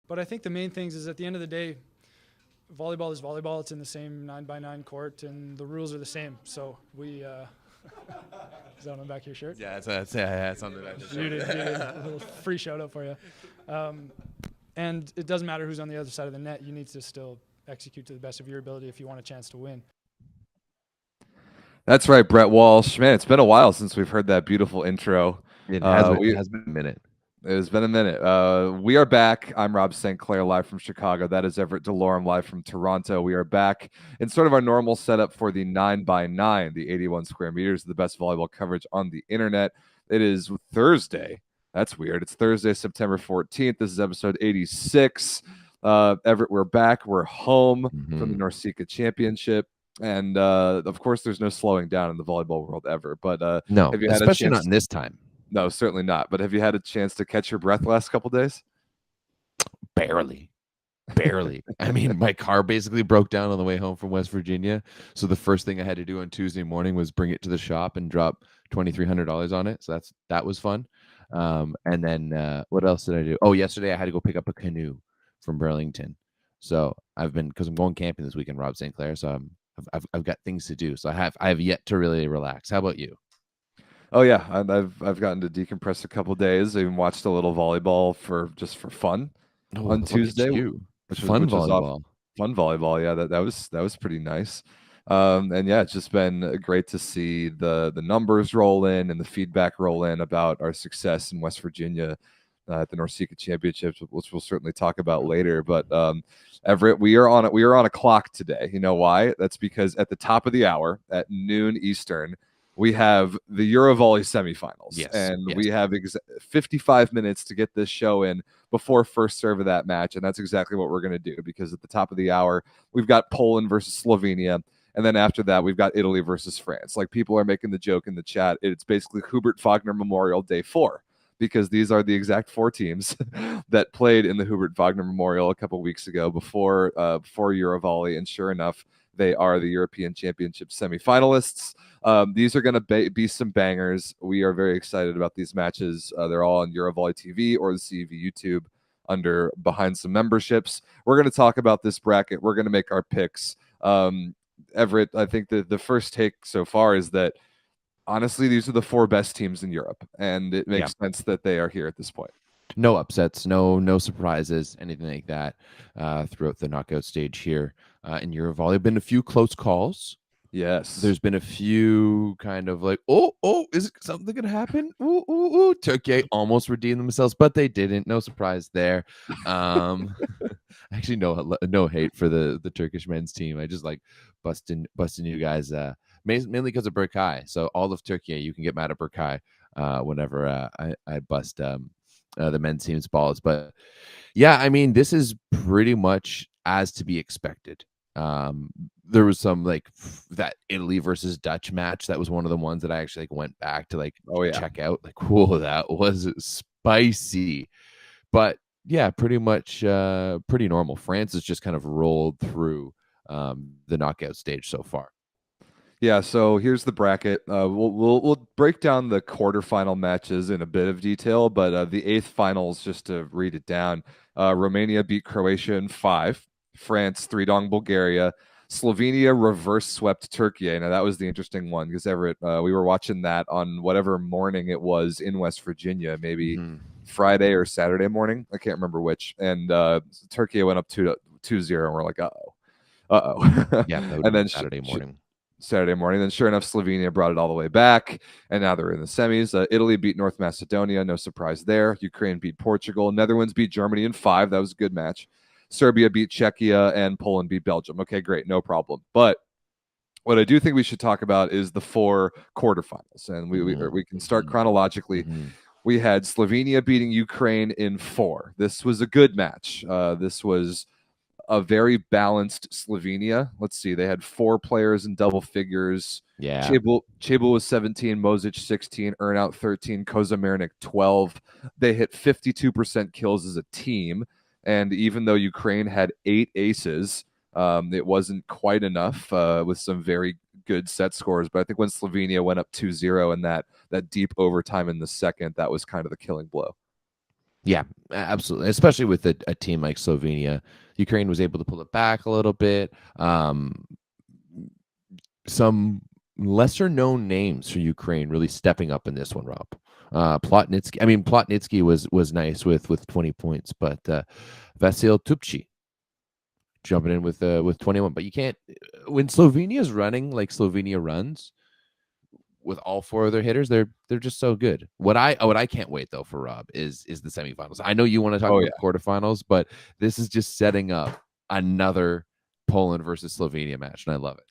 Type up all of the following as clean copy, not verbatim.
But I think the main things is at the end of the day, volleyball is volleyball. It's in the same 9x9 court, and the rules are the same. So we. Is that on the back of your shirt? Yeah, that's on the back of the shirt. A little free shout out for you. And it doesn't matter who's on the other side of the net. You need to still execute to the best of your ability if you want a chance to win. That's right, Brett Walsh. Man, it's been a while since we've heard that beautiful intro. It has been a minute. It has been a minute. We are back. I'm Rob St. Clair, live from Chicago. That is Everett Delorme, live from Toronto. We are back in sort of our normal setup for the 9x9, the 81 square meters of the best volleyball coverage on the internet. It is Thursday. That's weird. It's Thursday, September 14th. This is episode 86. Everett, we're back. We're home from the NORCECA Championship. And, of course, there's no slowing down in the volleyball world ever. But no, especially not in this time. No, certainly not. But have you had a chance to catch your breath the last couple of days? Barely. I mean, my car basically broke down on the way home from West Virginia. So the first thing I had to do on Tuesday morning was bring it to the shop and drop $2,300 on it. So that was fun. And then what else did I do? Oh, yesterday I had to go pick up a canoe from Burlington. So because I'm going camping this weekend, Rob St. Clair. So I've got things to do. So I have yet to really relax. How about you? Oh yeah, I've gotten to decompress a couple of days. I even watched a little volleyball for fun on Tuesday, which was volleyball. Fun volleyball, yeah. That was pretty nice. And yeah, it's just been great to see the numbers roll in and the feedback roll in about our success in West Virginia at the NORCECA Championship, which we'll certainly talk about later. But Everett, we are on a clock today. You know why? That's because at the top of the hour at noon Eastern, we have the EuroVolley semifinals, and we have 55 minutes to get this show in before first serve of that match, and that's exactly what we're going to do, because at the top of the hour, we've got Poland versus Slovenia, and then after that, we've got Italy versus France. Like, people are making the joke in the chat, it's basically Hubert Wagner Memorial Day 4, because these are the exact 4 teams that played in the Hubert Wagner Memorial a couple weeks ago before EuroVolley, and sure enough, they are the European Championship semifinalists. These are going to be some bangers. We are very excited about these matches. They're all on EuroVolley TV or the CEV YouTube under Behind Some Memberships. We're going to talk about this bracket. We're going to make our picks. Everett, I think the first take so far is that, honestly, these are the 4 best teams in Europe, and it makes sense that they are here at this point. No upsets, no surprises, anything like that throughout the knockout stage here in EuroVolley. There have been a few close calls. Yes. There's been a few kind of like, oh, is something going to happen? Ooh. Turkey almost redeemed themselves, but they didn't. No surprise there. Actually, no hate for the Turkish men's team. I just like busting you guys, mainly because of Berkay. So all of Turkey, you can get mad at Berkay whenever I bust the men's team's balls. But yeah, I mean, this is pretty much as to be expected. There was some like that Italy versus Dutch match. That was one of the ones that I actually went back to check out. Like, whoa, that was spicy. But yeah, pretty much pretty normal. France has just kind of rolled through the knockout stage so far. Yeah, so here's the bracket. We'll break down the quarterfinal matches in a bit of detail, but the 8th finals, just to read it down, Romania beat Croatia in 5, France 3-0 Bulgaria, Slovenia reverse swept Turkey. Now that was the interesting one, because Everett, we were watching that on whatever morning it was in West Virginia, maybe Friday or Saturday morning. I can't remember which. And Turkey went up 2-0, and we're like, uh-oh. Yeah, and then Saturday morning. Then sure enough, Slovenia brought it all the way back, and now they're in the semis. Italy beat North Macedonia, no surprise there. Ukraine beat Portugal. Netherlands beat Germany in 5. That was a good match. Serbia beat Czechia, and Poland beat Belgium. Okay, great, no problem. But what I do think we should talk about is the 4 quarterfinals, and we can start chronologically. We had Slovenia beating Ukraine in 4. This was a good match. This was a very balanced Slovenia. Let's see. They had 4 players in double figures. Yeah. Chebul was 17, Mozic 16, Earnout 13, Kozamernik 12. They hit 52% kills as a team. And even though Ukraine had 8 aces, it wasn't quite enough with some very good set scores. But I think when Slovenia went up 2-0 in that deep overtime in the second, that was kind of the killing blow. Yeah, absolutely. Especially with a team like Slovenia, Ukraine was able to pull it back a little bit. Some lesser known names for Ukraine really stepping up in this one, Rob. Plotnitsky. I mean, Plotnitsky was nice with 20 points, but Vasil Tupci jumping in with 21. But you can't when Slovenia's running like Slovenia runs with all four of their hitters, they're just so good. What I can't wait though for Rob is the semifinals. I know you want to talk Oh about yeah. the quarterfinals, but this is just setting up another Poland versus Slovenia match, and I love it.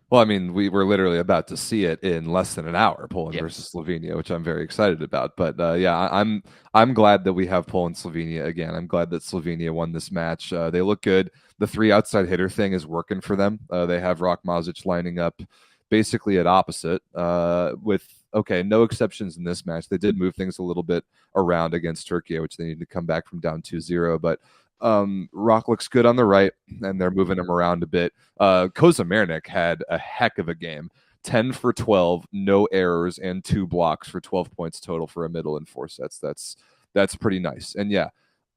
Well, I mean, we were literally about to see it in less than an hour, Poland Yes. versus Slovenia, which I'm very excited about. But yeah, I'm glad that we have Poland Slovenia again. I'm glad that Slovenia won this match. They look good. The three outside hitter thing is working for them. They have Rock Mazic lining up basically at opposite. With okay, no exceptions in this match. They did move things a little bit around against Turkey, which they need to come back from down 2-0. But Rock looks good on the right, and they're moving him around a bit. Kozamernik had a heck of a game. 10 for 12, no errors, and 2 blocks for 12 points total for a middle in 4 sets. That's pretty nice. And yeah,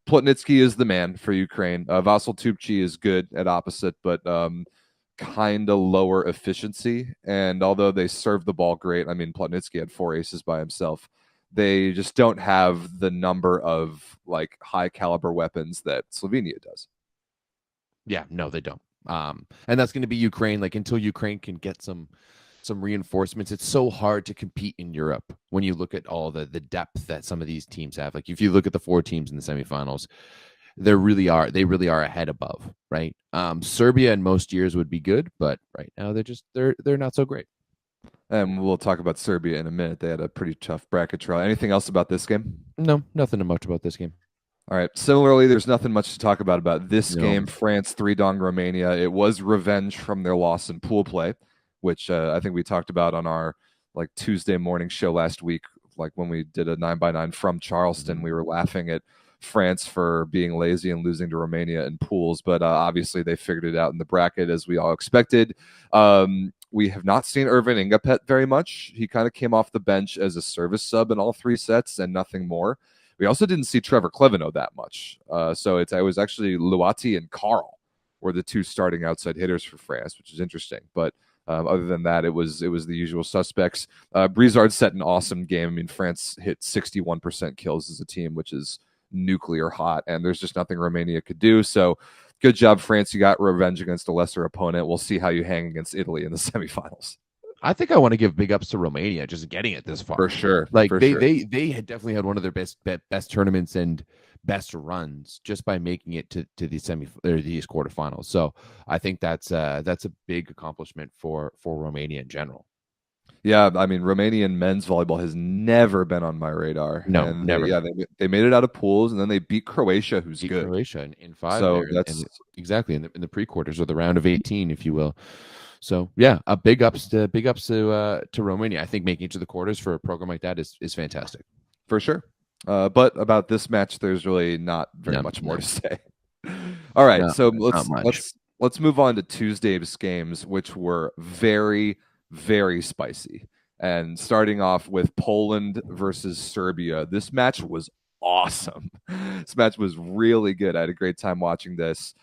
Plotnitsky is the man for Ukraine. Vasil Tupci is good at opposite, but kind of lower efficiency. And although they serve the ball great, I mean, Plotnitsky had 4 aces by himself. They just don't have the number of like high caliber weapons that Slovenia does. Yeah, no, they don't. And that's going to be Ukraine. Like until Ukraine can get some reinforcements, it's so hard to compete in Europe when you look at all the depth that some of these teams have. Like if you look at the 4 teams in the semifinals, they really are ahead above, right? Serbia in most years would be good, but right now they're not so great. And we'll talk about Serbia in a minute. They had a pretty tough bracket trial. Anything else about this game? No, nothing much about this game. All right. Similarly, there's nothing much to talk about this No. game. France 3-dong Romania. It was revenge from their loss in pool play, which I think we talked about on our like Tuesday morning show last week. Like when we did a 9x9 from Charleston, we were laughing at France for being lazy and losing to Romania in pools, but obviously they figured it out in the bracket as we all expected. We have not seen Irvin Ingapet very much. He kind of came off the bench as a service sub in all 3 sets and nothing more. We also didn't see Trevor Kleveno that much. So it was actually Luati and Carl were the 2 starting outside hitters for France, which is interesting. But other than that, it was the usual suspects. Brizard set an awesome game. I mean, France hit 61% kills as a team, which is nuclear hot, and there's just nothing Romania could do. So good job, France. You got revenge against a lesser opponent. We'll see how you hang against Italy in the semifinals. I think I want to give big ups to Romania just getting it this far. For sure. Like For they sure. they had definitely had one of their best tournaments and best runs just by making it to these quarterfinals. So I think that's a big accomplishment for Romania in general. Yeah, I mean, Romanian men's volleyball has never been on my radar. No, and never. They made it out of pools, and then they beat Croatia, who's Beat good. Croatia in 5. So there, that's exactly in the pre-quarters or the round of 18, if you will. So yeah, a big ups to Romania. I think making it to the quarters for a program like that is fantastic. for sure. But about this match, there's really not very much more to say. All right, No, so much. let's move on to Tuesday's games, which were very, very spicy. And starting off with Poland versus Serbia, this match was awesome. This match was really good. I had a great time watching this.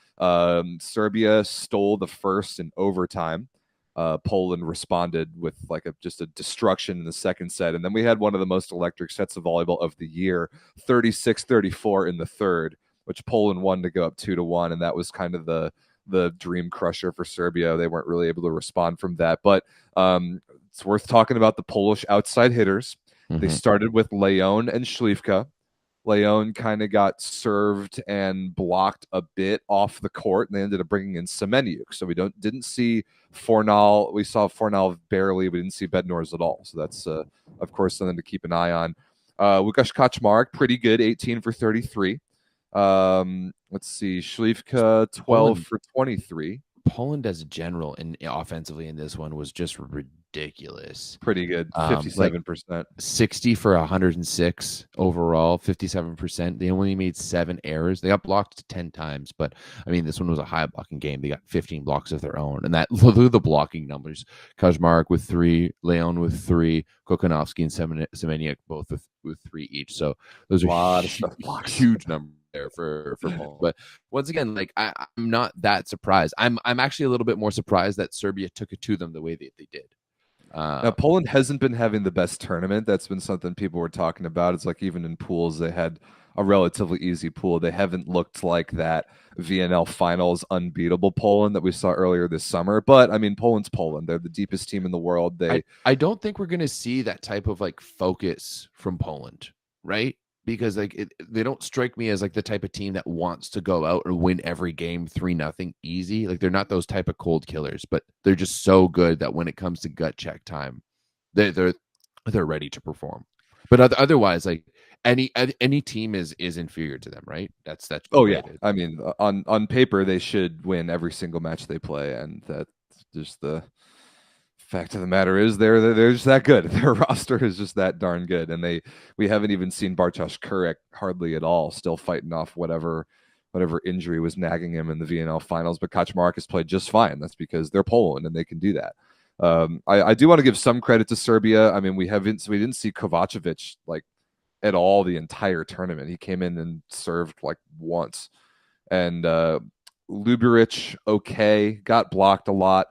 Serbia stole the first in overtime. Poland responded with like just a destruction in the second set. And then we had one of the most electric sets of volleyball of the year, 36-34 in the third, which Poland won to go up 2-1. And that was kind of the dream crusher for Serbia. They weren't really able to respond from that. But it's worth talking about the Polish outside hitters. They started with Leon and Śliwka. Leon kind of got served and blocked a bit off the court, and they ended up bringing in Semeniuk. So we didn't see Fornal. We saw Fornal barely. We didn't see Bednors at all. So that's, of course, something to keep an eye on. Łukasz Kaczmarek, pretty good, 18 for 33. Let's see, Śliwka, 12 for 23. Poland as a general and offensively in this one was just ridiculous. ridiculous. Pretty good. Like 57%. 60 for 106 overall, 57%. They only made 7 errors. They got blocked 10 times, but I mean, this one was a high blocking game. They got 15 blocks of their own, and that look at the blocking numbers: Kaczmarek with 3, Leon with 3, Kokonowski and Semeniuk both with 3 each. So those are A lot of stuff blocked. huge numbers there for Poland. But once again, like I'm not that surprised. I'm actually a little bit more surprised that Serbia took it to them the way that they did. Now, Poland hasn't been having the best tournament. That's been something people were talking about. It's like even in pools, they had a relatively easy pool. They haven't looked like that VNL finals unbeatable Poland that we saw earlier this summer. But I mean, Poland's Poland. They're the deepest team in the world. I don't think we're going to see that type of like focus from Poland, right? Because like they don't strike me as like the type of team that wants to go out or win every game 3-0 easy. Like they're not those type of cold killers, but they're just so good that when it comes to gut check time, they're ready to perform. But otherwise, like any team is inferior to them, right? That's oh yeah. I mean, on paper they should win every single match they play, and that's just the fact of the matter is they're just that good. Their roster is just that darn good, and we haven't even seen Bartosz Kurek hardly at all, still fighting off whatever injury was nagging him in the VNL finals. But Kaczmarek has played just fine. That's because they're Poland and they can do that. I do want to give some credit to Serbia. I mean, we didn't see Kovacevic like at all the entire tournament. He came in and served like once, and Luburic got blocked a lot.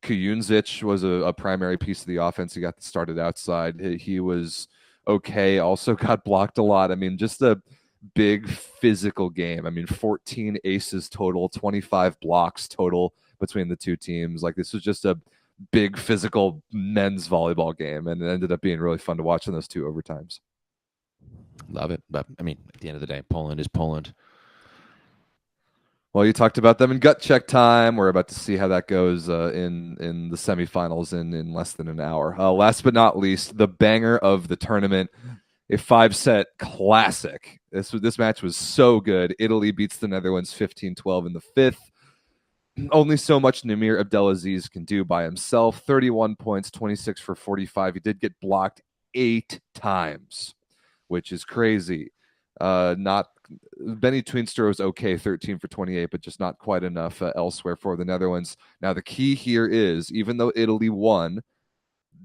Kujundžić was a primary piece of the offense. He got started outside. He was okay. Also got blocked a lot. I mean, just a big physical game. I mean, 14 aces total, 25 blocks total between the two teams. Like this was just a big physical men's volleyball game, and it ended up being really fun to watch in those 2 overtimes. Love it. But I mean, at the end of the day, Poland is Poland. Well, you talked about them in gut check time. We're about to see how that goes in the semifinals in less than an hour. Last but not least, the banger of the tournament, a 5-set classic. This match was so good. Italy beats the Netherlands 15-12 in the 5th. Only so much Namir Abdelaziz can do by himself. 31 points, 26 for 45. He did get blocked 8 times, which is crazy. Benny Tweenster was okay, 13 for 28, but just not quite enough elsewhere for the Netherlands. Now, the key here is, even though Italy won,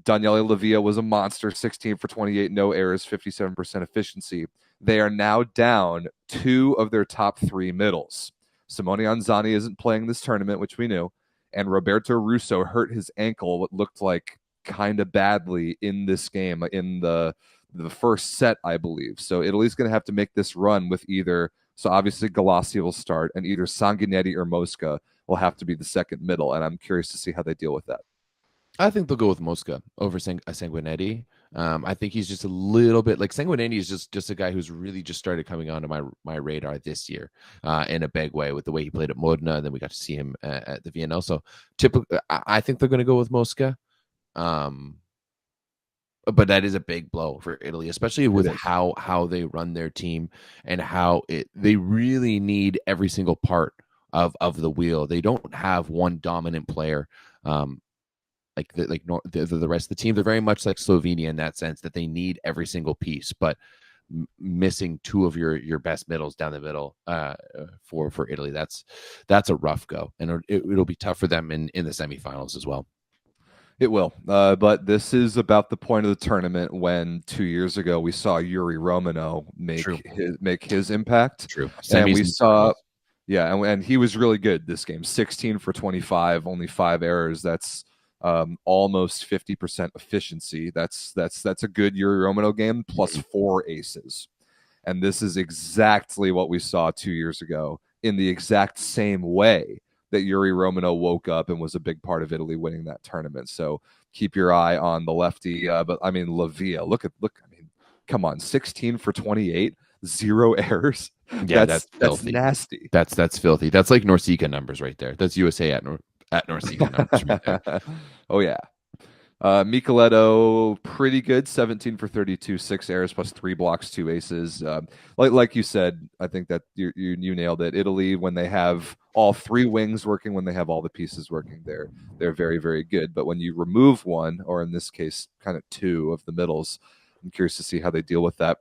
Daniele Lavia was a monster, 16 for 28, no errors, 57% efficiency. They are now down 2 of their top 3 middles. Simone Anzani isn't playing this tournament, which we knew, and Roberto Russo hurt his ankle, what looked like kind of badly in this game, in the first set, I believe. So Italy's going to have to make this run with so obviously Galassi will start, and either Sanguinetti or Mosca will have to be the second middle, and I'm curious to see how they deal with that. I think they'll go with Mosca over Sanguinetti. I think he's just a little bit like Sanguinetti is just a guy who's really just started coming onto my radar this year in a big way with the way he played at Modena, and then we got to see him at the VNL. So typically, I think they're going to go with Mosca. But that is a big blow for Italy, especially with how they run their team and how they really need every single part of the wheel. They don't have one dominant player like the rest of the team. They're very much like Slovenia in that sense that they need every single piece, but missing 2 of your best middles down the middle for Italy, that's a rough go, and it'll be tough for them in the semifinals as well. It will, but this is about the point of the tournament when 2 years ago we saw Yuri Romano make his impact. True, and we saw, and he was really good this game. 16 for 25, only 5 errors. That's almost 50% efficiency. That's a good Yuri Romano game plus 4 aces, and this is exactly what we saw 2 years ago in the exact same way that Yuri Romano woke up and was a big part of Italy winning that tournament. So keep your eye on the lefty. But I mean, Lavia, look. I mean, come on, 16 for 28, 0 errors. Yeah, that's nasty. That's filthy. That's like NORCECA numbers right there. That's USA at NORCECA numbers right there. Oh yeah. Micheletto, pretty good, 17 for 32, 6 errors plus 3 blocks, 2 aces. Like you said, I think that you nailed it. Italy, when they have all 3 wings working, when they have all the pieces working, they're very, very good. But when you remove one, or in this case, kind of 2 of the middles, I'm curious to see how they deal with that.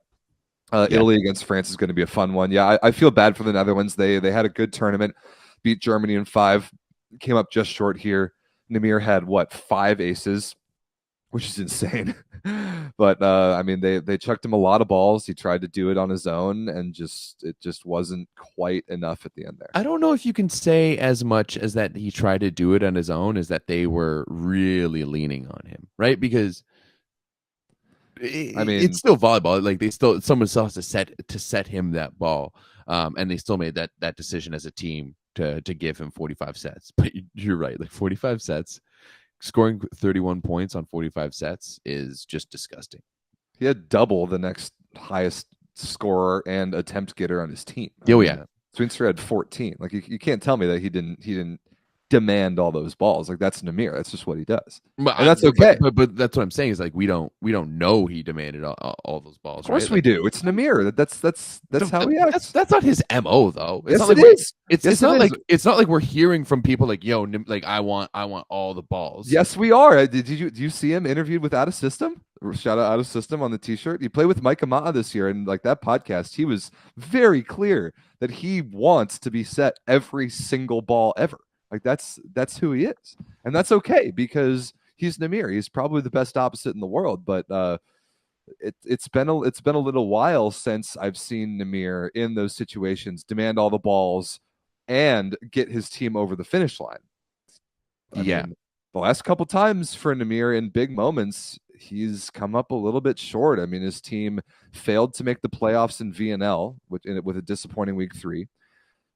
Yeah. Italy against France is going to be a fun one. Yeah, I feel bad for the Netherlands. They had a good tournament, beat Germany in 5, came up just short here. Namir had 5 aces, which is insane. But I mean, they chucked him a lot of balls. He tried to do it on his own, and it just wasn't quite enough at the end there. I don't know if you can say as much as that he tried to do it on his own as that they were really leaning on him, right? Because I mean, it's still volleyball. Like someone still has to set him that ball, and they still made that decision as a team to give him 45 sets. But you're right, like 45 sets, scoring 31 points on 45 sets is just disgusting. He had double the next highest scorer and attempt getter on his team. Oh yeah, Swinster had 14. Like you can't tell me that he didn't demand all those balls. Like that's Namir. That's just what he does, and that's okay. But that's what I'm saying is like we don't know he demanded all those balls. Of course right? we do. It's Namir. That's how he acts. That's not his MO though. Yes, it is. It's not like we're hearing from people like, yo, like I want all the balls. Yes, we are. Do you see him interviewed with Out of System? Shout out Out of System on the t-shirt. He played with Mike Amata this year, and like that podcast, he was very clear that he wants to be set every single ball ever. Like that's who he is, and that's okay because he's Namir. He's probably the best opposite in the world, but it's been a little while since I've seen Namir in those situations demand all the balls and get his team over the finish line. I mean, the last couple times for Namir in big moments, he's come up a little bit short. I mean, his team failed to make the playoffs in VNL with a disappointing week 3.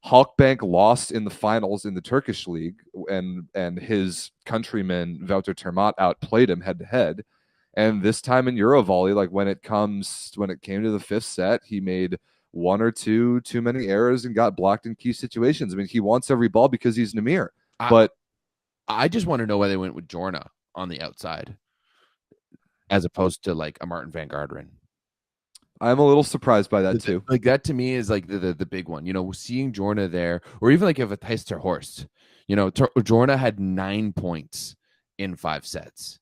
Halkbank lost in the finals in the Turkish league, and his countryman Wouter Termat outplayed him head to head. And this time in EuroVolley, like when it came to the 5th set, he made 1 or 2 too many errors and got blocked in key situations. I mean, he wants every ball because he's Namir. But I just want to know why they went with Jorna on the outside as opposed to like a Martin Van Garderen. I'm a little surprised by that too. Like that to me is like the big one. You know, seeing Jorna there, or even like if a Thijs ter Horst. You know, Jorna had 9 points in 5 sets.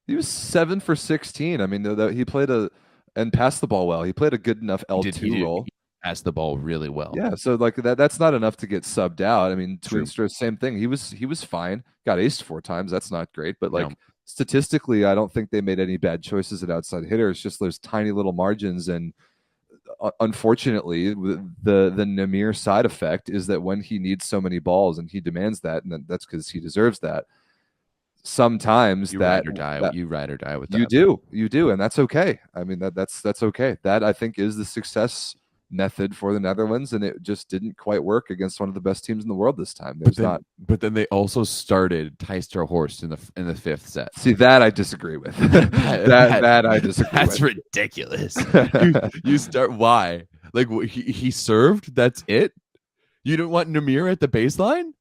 He was 7 for 16. I mean, he played and passed the ball well. He played a good enough L2 role. He passed the ball really well. Yeah, so like that's not enough to get subbed out. I mean, Twinstra, same thing. He was fine. Got aced 4 times. That's not great, but like statistically, I don't think they made any bad choices at outside hitters. Just those tiny little margins, and unfortunately, the Namir side effect is that when he needs so many balls and he demands that, and that's because he deserves that. Sometimes you ride or die with that. You do, and that's okay. I mean that's okay. That I think is the success method for the Netherlands, and it just didn't quite work against one of the best teams in the world this time. But then they also started Thijs ter Horst in the 5th set. See, that I disagree with. that I disagree. That's with. ridiculous. you start why? Like he served. That's it. You don't want Namir at the baseline.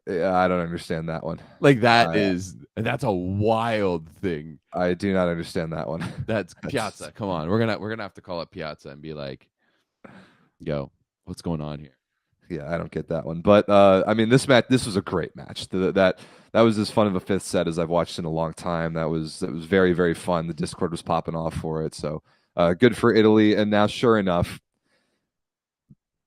Yeah, I don't understand that one. Like that's a wild thing. I do not understand that one. That's Piazza. Come on, we're gonna have to call up Piazza and be like, yo, what's going on here? Yeah, I don't get that one. But I mean, this was a great match. That was as fun of a 5th set as I've watched in a long time. That was very, very fun. The Discord was popping off for it. So good for Italy. And now, sure enough,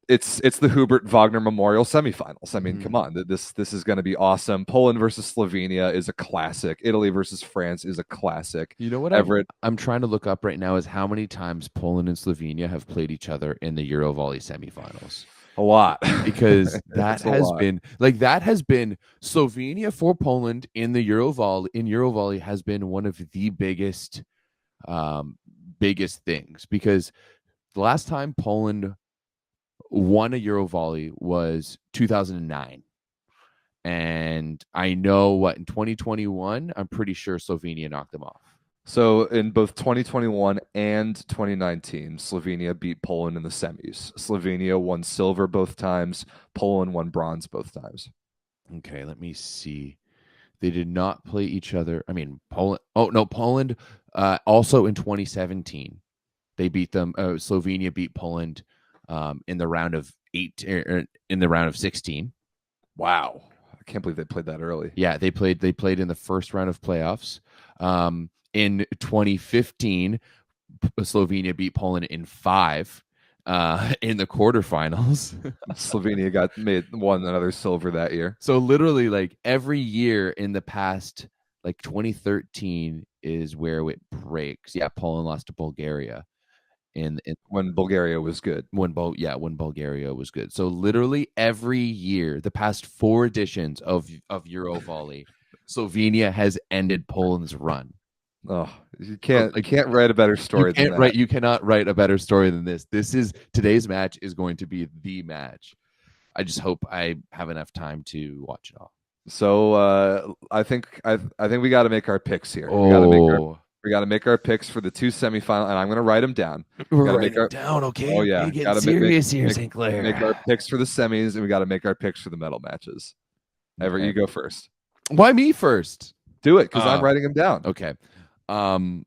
it's the Hubert Wagner Memorial semifinals. I mean, come on, this is going to be awesome. Poland versus Slovenia is a classic. Italy versus France is a classic. You know what, Everett? I'm trying to look up right now is how many times Poland and Slovenia have played each other in the EuroVolley semifinals. A lot, because that has been Slovenia for Poland in the EuroVolley has been one of the biggest things, because the last time Poland won a EuroVolley was 2009, and I know in 2021 I'm pretty sure Slovenia knocked them off. So in both 2021 and 2019, Slovenia beat Poland in the semis. Slovenia won silver both times. Poland won bronze both times. Okay, let me see. They did not play each other. I mean, Poland. Oh no, Poland. Also in 2017, they beat them. Slovenia beat Poland in the round of in the round of 16. Wow. I can't believe they played that early. Yeah, they played in the first round of playoffs. In 2015, Slovenia beat Poland in 5 in the quarterfinals. Slovenia won another silver that year. So literally, like every year in the past, like 2013 is where it breaks. Yeah, Poland lost to Bulgaria in when Bulgaria was good. When Bulgaria was good. So literally every year, the past 4 editions of EuroVolley, Slovenia has ended Poland's run. Oh, you can't write a better story than that. You cannot write a better story than this. Today's match is going to be the match. I just hope I have enough time to watch it all. So I think we got to make our picks here. Oh. We got to make our picks for the 2 semifinals, and I'm going to write them down. We're writing them down, okay? Oh yeah, getting serious here, Sinclair. Make our picks for the semis, and we got to make our picks for the medal matches. Everett, you go first. Why me first? Do it, because I'm writing them down. Okay. I'm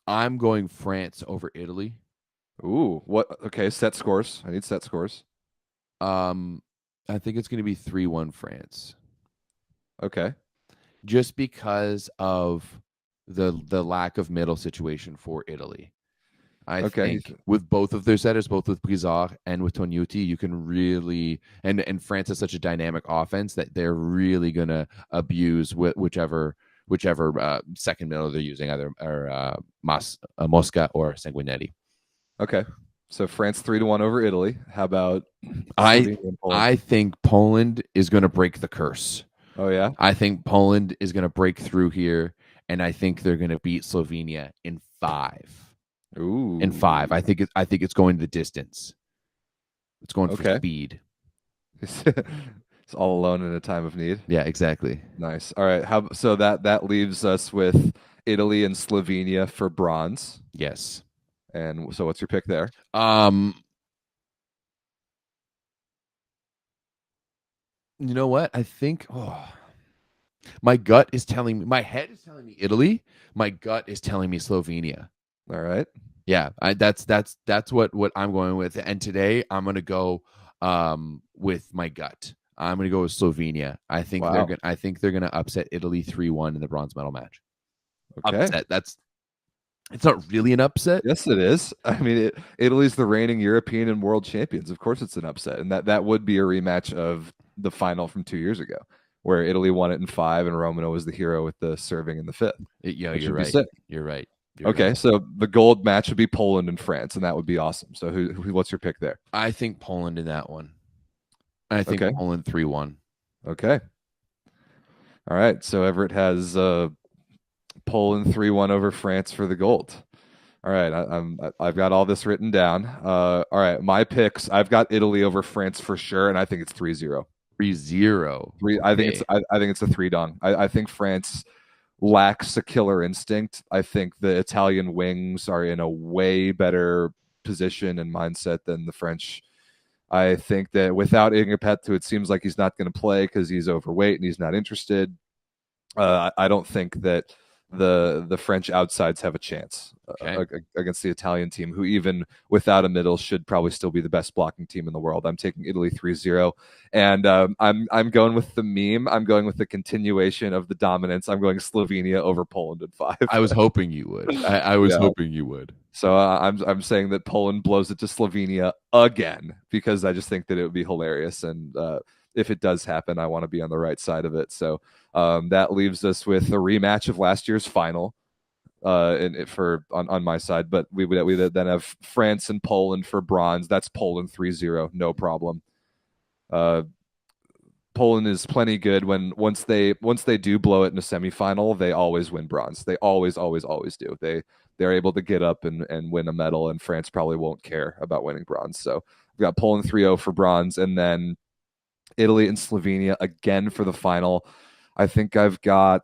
going France over Italy. Ooh, what? Okay, set scores. I need set scores. I think it's going to be 3-1 France. Okay. Just because of the lack of middle situation for Italy. I think with both of their setters, both with Brizard and with Tognuti, you can really and France has such a dynamic offense that they're really gonna abuse whichever second middle they're using, either Mosca or Sanguinetti. Okay, so France 3-1 over Italy. How about I think Poland is going to break the curse. Oh yeah, I think Poland is going to break through here, and I think they're going to beat Slovenia in 5. Ooh, in 5. I think it's going the distance. It's going for speed. It's all alone in a time of need. Yeah, exactly. Nice. All right. So that leaves us with Italy and Slovenia for bronze. Yes. And so what's your pick there? You know what? I think my gut is telling me, my head is telling me Italy. My gut is telling me Slovenia. All right. Yeah, that's what I'm going with. And today I'm going to go with my gut. I'm going to go with Slovenia. I think they're going to upset Italy 3-1 in the bronze medal match. Okay. Upset. It's not really an upset. Yes, it is. I mean, Italy's the reigning European and world champions. Of course it's an upset. And that would be a rematch of the final from 2 years ago, where Italy won it in 5 and Romano was the hero with the serving in the 5th. You're right. You're right. Okay, so the gold match would be Poland and France, and that would be awesome. So what's your pick there? I think Poland in that one. I think Poland 3-1. Okay. All right. So Everett has Poland 3-1 over France for the gold. All right. I've got all this written down. All right. My picks. I've got Italy over France for sure, and I think it's 3-0. 3-0. I think it's a 3-dong. I think France lacks a killer instinct. I think the Italian wings are in a way better position and mindset than the French. I think that without Ingapetto, it seems like he's not going to play because he's overweight and he's not interested. I don't think that the French outsides have a chance against the Italian team, who even without a middle should probably still be the best blocking team in the world. I'm taking Italy 3-0, and I'm going with the meme. I'm going with the continuation of the dominance. I'm going Slovenia over Poland in 5. I was hoping you would. I was hoping you would. So I'm saying that Poland blows it to Slovenia again, because I just think that it would be hilarious, and if it does happen, I want to be on the right side of it. So that leaves us with a rematch of last year's final on my side. But we then have France and Poland for bronze. That's Poland 3-0, no problem. Poland is plenty good once they do blow it in a semifinal, they always win bronze. They always do. They're able to get up and win a medal, and France probably won't care about winning bronze. So we've got Poland 3-0 for bronze, and then Italy and Slovenia again for the final. I think I've got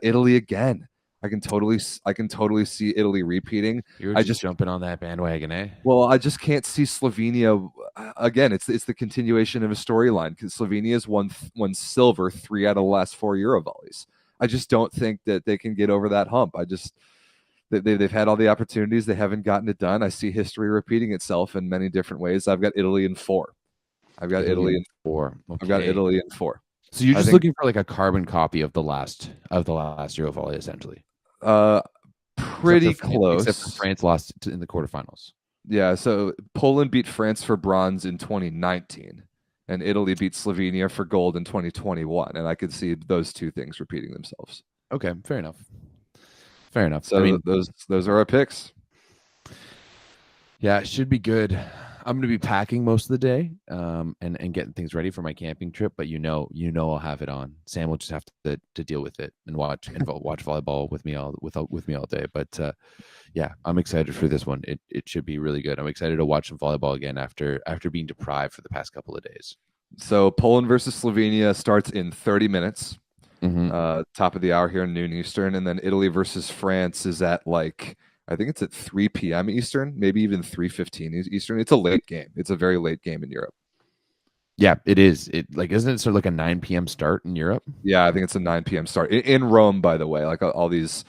Italy again. I can totally see Italy repeating. You're just jumping on that bandwagon, eh? Well, I just can't see Slovenia again. It's the continuation of a storyline because Slovenia's won silver 3 out of the last 4 EuroVolleys. I just don't think that they can get over that hump. They've had all the opportunities, they haven't gotten it done. I see history repeating itself in many different ways. I've got Italy in 4. I've got Italy in 4. Okay. I've got Italy in 4. So you're just looking for like a carbon copy of the last EuroVolley, essentially. Pretty close. Except for France lost in the quarterfinals. Yeah, so Poland beat France for bronze in 2019, and Italy beat Slovenia for gold in 2021, and I could see those two things repeating themselves. Okay, fair enough. Fair enough. So I mean, those are our picks. Yeah, it should be good. I'm going to be packing most of the day, and getting things ready for my camping trip. But I'll have it on. Sam will just have to deal with it and watch volleyball with me all day. But yeah, I'm excited for this one. It should be really good. I'm excited to watch some volleyball again after being deprived for the past couple of days. So Poland versus Slovenia starts in 30 minutes. Mm-hmm. Top of the hour here, noon Eastern, and then Italy versus France is at I think it's at 3 p.m. Eastern, maybe even 3:15 Eastern. It's a late game. It's a very late game in Europe. Yeah, it is. Isn't it sort of like a 9 p.m. start in Europe? Yeah, I think it's a 9 p.m. start in Rome. By the way, like all these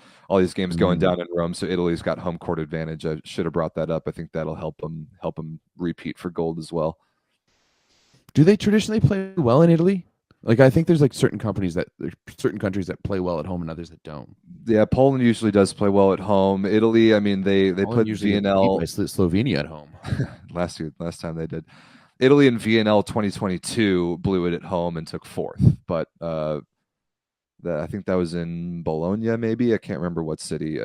games going down in Rome, so Italy's got home court advantage. I should have brought that up. I think that'll help them repeat for gold as well. Do they traditionally play well in Italy? Like, I think there's certain countries that play well at home and others that don't. Yeah, Poland usually does play well at home. Italy, I mean, they put VNL Slovenia at home. last time they did. Italy and VNL 2022 blew it at home and took 4th, but I think that was in Bologna, maybe. I can't remember what city.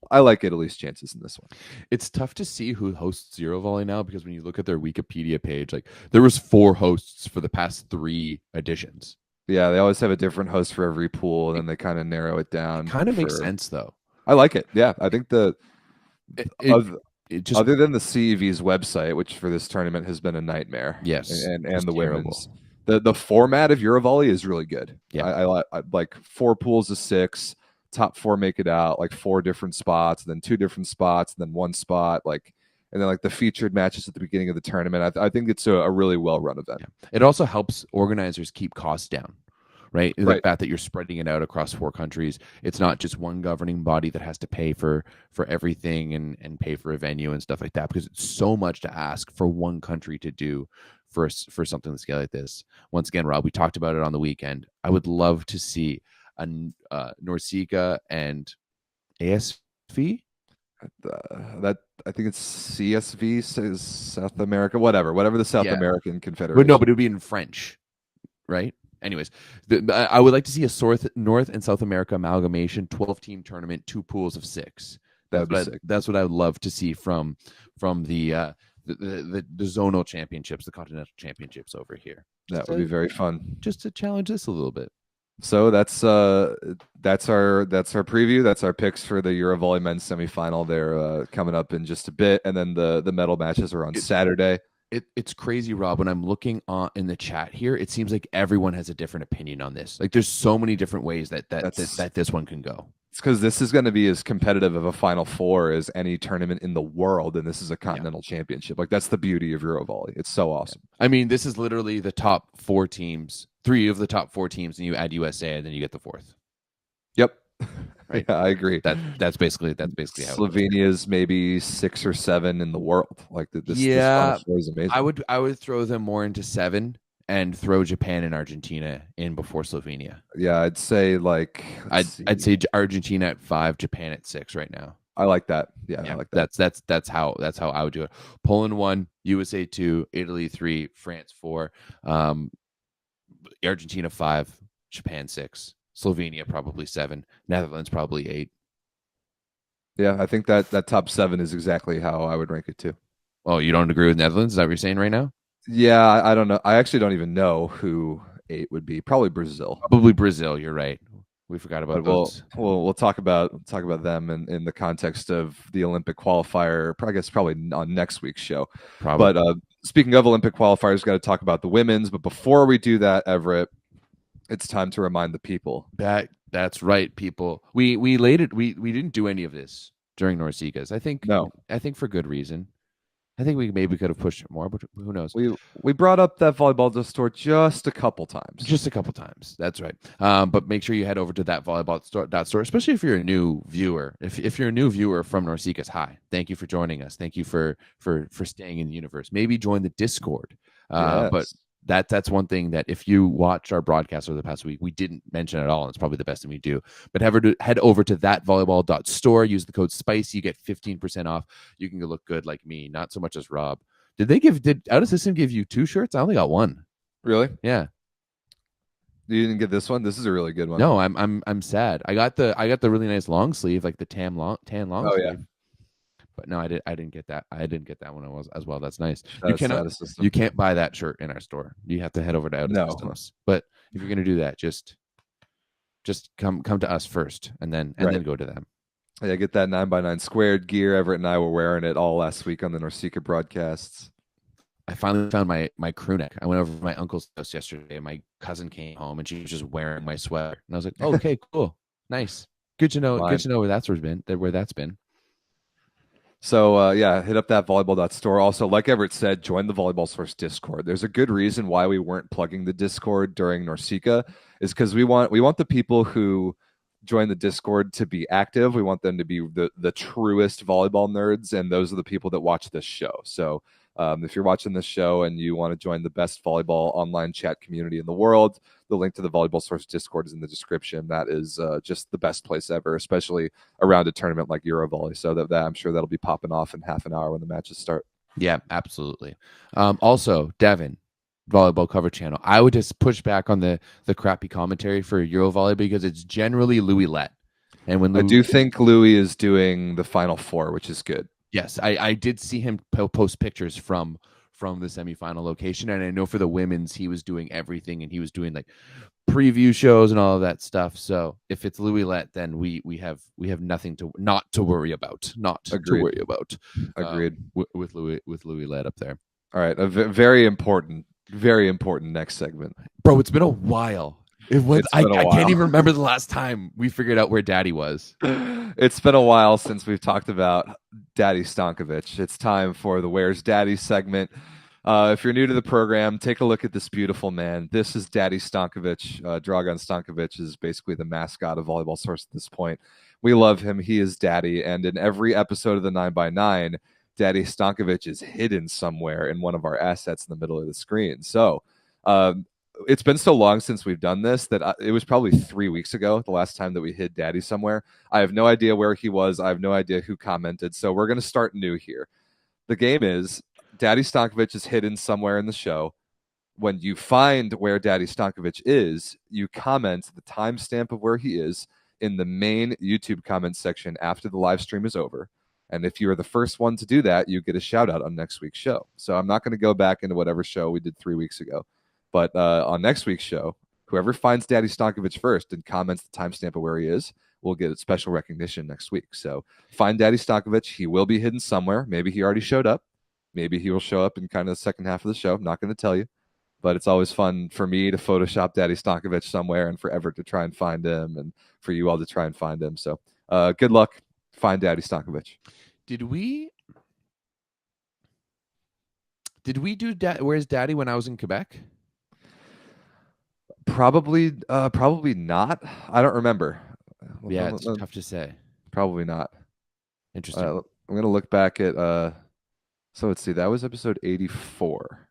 I like Italy's chances in this one. It's tough to see who hosts EuroVolley now because when you look at their Wikipedia page, there was 4 hosts for the past 3 editions. Yeah, they always have a different host for every pool, and then they kind of narrow it down. It kind of makes sense, though. I like it. Yeah, I think other than the CEV's website, which for this tournament has been a nightmare. Yes, and the women's. The format of EuroVolley is really good. Yeah, I like 4 pools of 6. Top 4 make it out, 4 different spots, then 2 different spots, then 1 spot, and then the featured matches at the beginning of the tournament. I think it's a really well-run event. Yeah. It also helps organizers keep costs down, right? The fact that you're spreading it out across 4 countries. It's not just one governing body that has to pay for everything and pay for a venue and stuff like that, because it's so much to ask for one country to do for something to scale like this. Once again, Rob, we talked about it on the weekend. I would love to see a NORCECA and ASV. That I think it's CSV, says South America, whatever the South American Confederation. But no, but it would be in French, right? Anyways, I would like to see a North and South America amalgamation, 12-team tournament, 2 pools of 6. That's what I would love to see from the zonal championships, the continental championships over here. That would be very fun. Just to challenge this a little bit. So that's our preview. That's our picks for the EuroVolley men's semifinal. They're coming up in just a bit, and then the medal matches are on Saturday. It's crazy, Rob. When I'm looking in the chat here, it seems like everyone has a different opinion on this. There's so many different ways that this one can go. It's because this is going to be as competitive of a Final Four as any tournament in the world, and this is a continental championship. That's the beauty of EuroVolley. It's so awesome. Yeah. I mean, this is literally the top 4 teams, 3 of the top 4 teams, and you add USA, and then you get the 4th. Yep. Right. Yeah, I agree. That's basically how Slovenia's maybe 6 or 7 in the world. This Final Four is amazing. I would throw them more into 7. And throw Japan and Argentina in before Slovenia. Yeah, I'd say I'd say Argentina at 5, Japan at 6 right now. I like that. Yeah, I like that. That's how I would do it. Poland 1, USA 2, Italy 3, France 4, Argentina 5, Japan 6, Slovenia probably 7, Netherlands probably 8. Yeah, I think that top 7 is exactly how I would rank it too. Oh, you don't agree with Netherlands? Is that what you're saying right now? Yeah, I don't know. I actually don't even know who 8 would be. Probably Brazil. Probably Brazil. You're right. We forgot about those. We'll talk about them in the context of the Olympic qualifier. I guess probably on next week's show. Probably. But speaking of Olympic qualifiers, got to talk about the women's. But before we do that, Everett, It's time to remind the people. That's right, people. We laid it. We didn't do any of this during NORCECA's. I think No. I think for good reason. I think we maybe could have pushed it more, but who knows? We brought up that volleyball store just a couple times. Just a couple times. That's right. But make sure you head over to that volleyball store, especially if you're a new viewer. If you're a new viewer from NORCECA's, hi. Thank you for joining us. Thank you for staying in the universe. Maybe join the Discord. Yes. But that's one thing that if you watched our broadcast over the past week, we didn't mention at all. And it's probably the best thing we do. But head over to thatvolleyball.store. Use the code SPICY. You get 15% off. You can look good like me, not so much as Rob. Did Out of System give you 2 shirts? I only got 1. Really? Yeah. You didn't get this one? This is a really good one. No, I'm sad. I got the really nice long sleeve, like the tan long sleeve. Yeah. But no, I didn't get that. I didn't get that one as well. That's nice. That's You can't buy that shirt in our store. You have to head over to Out of Systems. But if you're gonna do that, just come to us first, and then go to them. Yeah, get that 9x9 squared gear. Everett and I were wearing it all last week on the NORCECA broadcasts. I finally found my crew neck. I went over to my uncle's house yesterday, and my cousin came home, and she was just wearing my sweater. And I was like, oh, okay, cool, nice, good to know. Good to know where that's been. So hit up that volleyball.store. Also, like Everett said, join the Volleyball Source Discord. There's a good reason why we weren't plugging the Discord during NORCECA, is because we want the people who join the Discord to be active. We want them to be the truest volleyball nerds, and those are the people that watch this show. So if you're watching this show and you want to join the best volleyball online chat community in the world, the link to the Volleyball Source Discord is in the description. That is just the best place ever, especially around a tournament like EuroVolley. So that I'm sure that'll be popping off in half an hour when the matches start. Yeah, absolutely. Also, Devin, Volleyball Cover Channel. I would just push back on the crappy commentary for EuroVolley because it's generally Louis Lett. And when I do think Louis is doing the Final Four, which is good. Yes, I did see him post pictures from the semifinal location, and I know for the women's he was doing everything, and he was doing like preview shows and all of that stuff. So if it's Louis Lett, then we have nothing to worry about. Agreed. With Louis Lett up there. All right, a very important next segment, bro. It's been a while. I can't even remember the last time we figured out where Daddy was. It's been a while since we've talked about Daddy Stankovic. It's time for the Where's Daddy segment. If you're new to the program, take a look at this beautiful man. This is Daddy Stankovic. Dragan Stankovic is basically the mascot of Volleyball Source at this point. We love him. He is Daddy. And in every episode of the 9x9, Daddy Stankovic is hidden somewhere in one of our assets in the middle of the screen. So, it's been so long since we've done this that it was probably 3 weeks ago, the last time that we hid Daddy somewhere. I have no idea where he was. I have no idea who commented. So we're going to start new here. The game is Daddy Stankovic is hidden somewhere in the show. When you find where Daddy Stankovic is, you comment the timestamp of where he is in the main YouTube comment section after the live stream is over. And if you are the first one to do that, you get a shout out on next week's show. So I'm not going to go back into whatever show we did 3 weeks ago. But on next week's show, whoever finds Daddy Stankovic first and comments the timestamp of where he is will get a special recognition next week. So find Daddy Stankovic. He will be hidden somewhere. Maybe he already showed up. Maybe he will show up in kind of the second half of the show. I'm not going to tell you. But it's always fun for me to Photoshop Daddy Stankovic somewhere and for Everett to try and find him and for you all to try and find him. So good luck. Find Daddy Stankovic. Did we do Where's Daddy when I was in Quebec? Probably not. I don't remember. Yeah, it's tough to say. Probably not. Interesting. I'm gonna look back at. So let's see. That was episode 84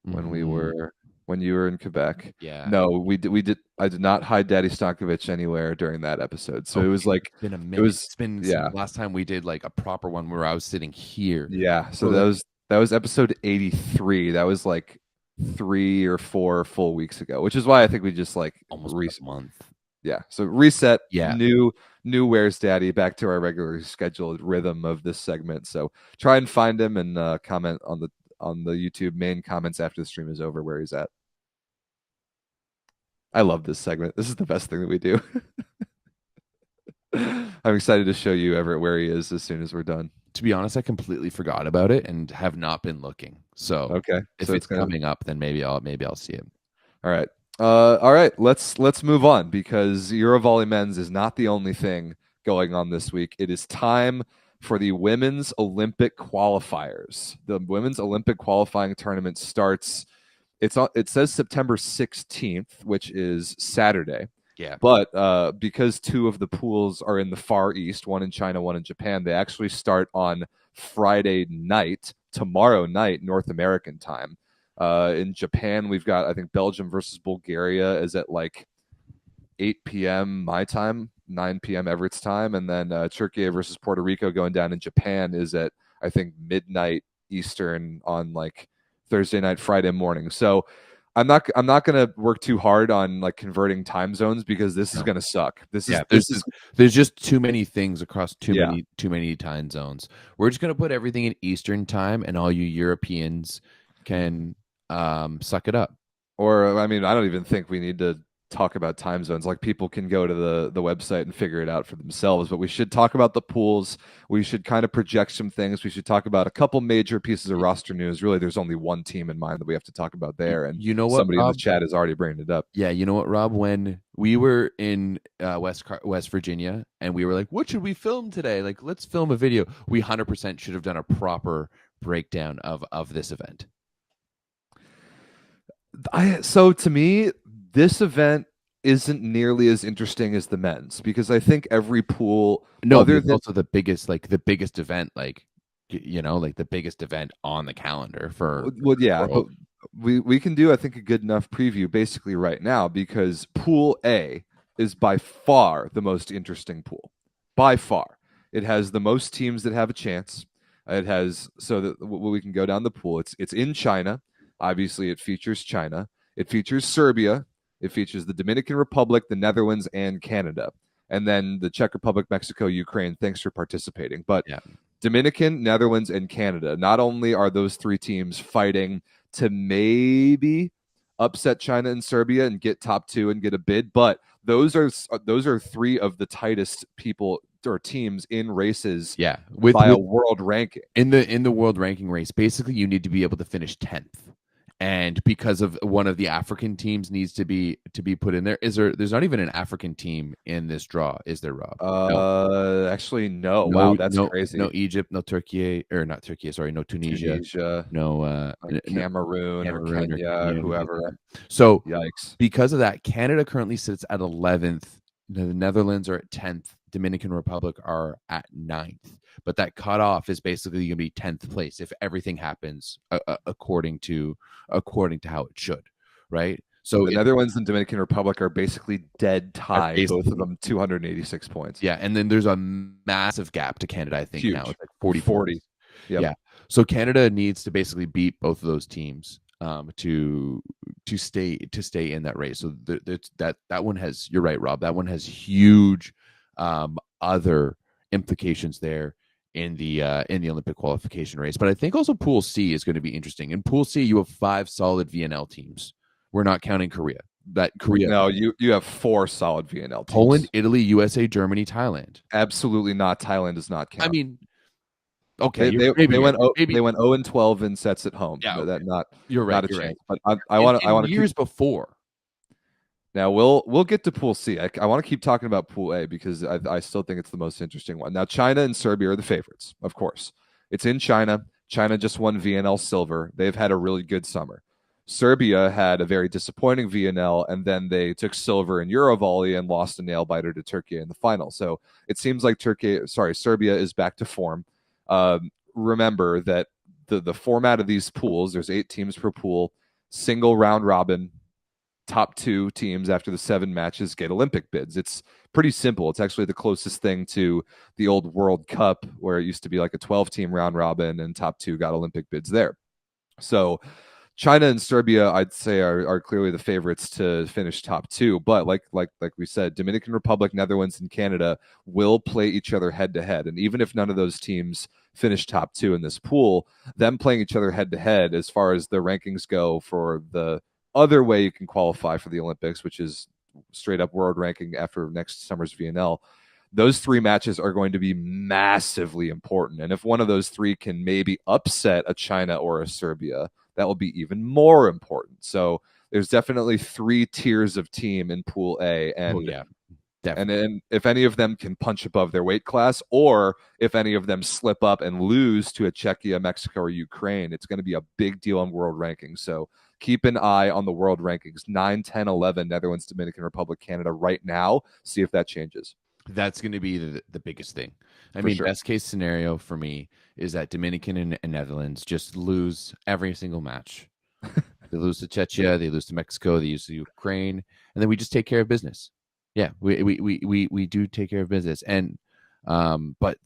when you were in Quebec. Yeah. No, we did. I did not hide Daddy Stankovic anywhere during that episode. So it was like been a minute. It's been since last time we did like a proper one where I was sitting here. Yeah. So that was episode 83. That was like 3 or 4 full weeks ago, which is why I think we just like almost a month. Yeah. So reset. Yeah. New Where's Daddy, back to our regularly scheduled rhythm of this segment. So try and find him and comment on the YouTube main comments after the stream is over where he's at. I love this segment. This is the best thing that we do. I'm excited to show you Everett where he is as soon as we're done. To be honest, I completely forgot about it and have not been looking. So okay, if it's coming up, then maybe I'll see him. All right. All right, let's move on because EuroVolley men's is not the only thing going on this week. It is time for the women's Olympic qualifiers. The women's Olympic qualifying tournament starts. It says September 16th, which is Saturday. Yeah. But because two of the pools are in the Far East, one in China, one in Japan, they actually start on Friday night, tomorrow night, North American time. In Japan, we've got, I think, Belgium versus Bulgaria is at like 8 p.m. my time, 9 p.m. Everett's time. And then Turkey versus Puerto Rico going down in Japan is at, I think, midnight Eastern on like Thursday night, Friday morning. So I'm not going to work too hard on like converting time zones because this is going to suck. There's just too many things across too Yeah. many time zones. We're just going to put everything in Eastern time, and all you Europeans can suck it up. Or, I mean, I don't even think we need to talk about time zones. Like, people can go to the website and figure it out for themselves. But we should talk about the pools. We should kind of project some things. We should talk about a couple major pieces of roster news. Really, there's only one team in mind that we have to talk about there. And You know what, somebody in Rob? the chat is already bringing it up. Yeah, you know what, Rob? When we were in West Virginia, and we were like, "What should we film today? Like, let's film a video." We 100% should have done a proper breakdown of this event. So to me, this event isn't nearly as interesting as the men's because I think every pool, No, other but it's than also the biggest event, like like the biggest event on the calendar for. well, yeah, but world. we can do, I think, a good enough preview basically right now because Pool A is by far the most interesting pool. By far, it has the most teams that have a chance. It has so that we can go down the pool. It's in China. Obviously, it features China. It features Serbia. It features the Dominican Republic, the Netherlands, and Canada. And then the Czech Republic, Mexico, Ukraine. Thanks for participating. But Yeah. Dominican, Netherlands, and Canada. Not only are those three teams fighting to maybe upset China and Serbia and get top two and get a bid, but those are three of the tightest people or teams in races Yeah, by a world ranking. in the world ranking race. Basically, you need to be able to finish 10th. And because of one of the African teams needs to be put in there, there's not even an African team in this draw, is there, Rob? Actually, no. Wow, that's crazy. No Egypt, no Turkey, or not Turkey, sorry, no Tunisia, no Cameroon or Kenya, whoever. So yikes. Because of that, Canada currently sits at 11th. The Netherlands are at 10th. Dominican Republic are at 9th. But that cutoff is basically going to be 10th place if everything happens according to how it should, right? So the Netherlands and Dominican Republic are basically dead tie, both of them 286 points. Yeah, and then there's a massive gap to Canada, I think. Huge. Now it's like 40. Yep. Yeah. So Canada needs to basically beat both of those teams to stay in that race. So that one has, you're right, Rob, that one has huge other implications there in the Olympic qualification race. But I think also Pool C is going to be interesting. In Pool C, you have 5 solid VNL teams. We're not counting Korea. No, you have 4 solid VNL teams. Poland, Italy, USA, Germany, Thailand. Absolutely not. Thailand does not count. I mean, okay, they went 0-12 in sets at home. Yeah, you're right. Not a chance. But I want to years before. Now we'll get to Pool C. I want to keep talking about Pool A because I still think it's the most interesting one. Now China and Serbia are the favorites, of course. It's in China. China just won VNL silver. They've had a really good summer. Serbia had a very disappointing VNL, and then they took silver in EuroVolley and lost a nail biter to Turkey in the final. So it seems like Serbia is back to form. Remember that the format of these pools, there's 8 teams per pool, single round robin. Top 2 teams after the 7 matches get Olympic bids. It's pretty simple. It's actually the closest thing to the old World Cup where it used to be like a 12-team round robin and top 2 got Olympic bids there. So China and Serbia, I'd say, are clearly the favorites to finish top 2. But like we said, Dominican Republic, Netherlands, and Canada will play each other head to head. And even if none of those teams finish top 2 in this pool, them playing each other head to head as far as the rankings go for the other way you can qualify for the Olympics, which is straight up world ranking after next summer's VNL, those 3 matches are going to be massively important. And if one of those 3 can maybe upset a China or a Serbia, that will be even more important. So there's definitely 3 tiers of team in Pool A, and yeah, and definitely. then if any of them can punch above their weight class, or if any of them slip up and lose to a Czechia, Mexico, or Ukraine, it's going to be a big deal on world rankings. So keep an eye on the world rankings, 9, 10, 11, Netherlands, Dominican Republic, Canada right now. See if that changes. That's going to be the biggest thing. I For mean, sure. best case scenario for me is that Dominican and Netherlands just lose every single match. They lose to Czechia, they lose to Mexico, they lose to Ukraine, and then we just take care of business. Yeah, we do take care of business, and but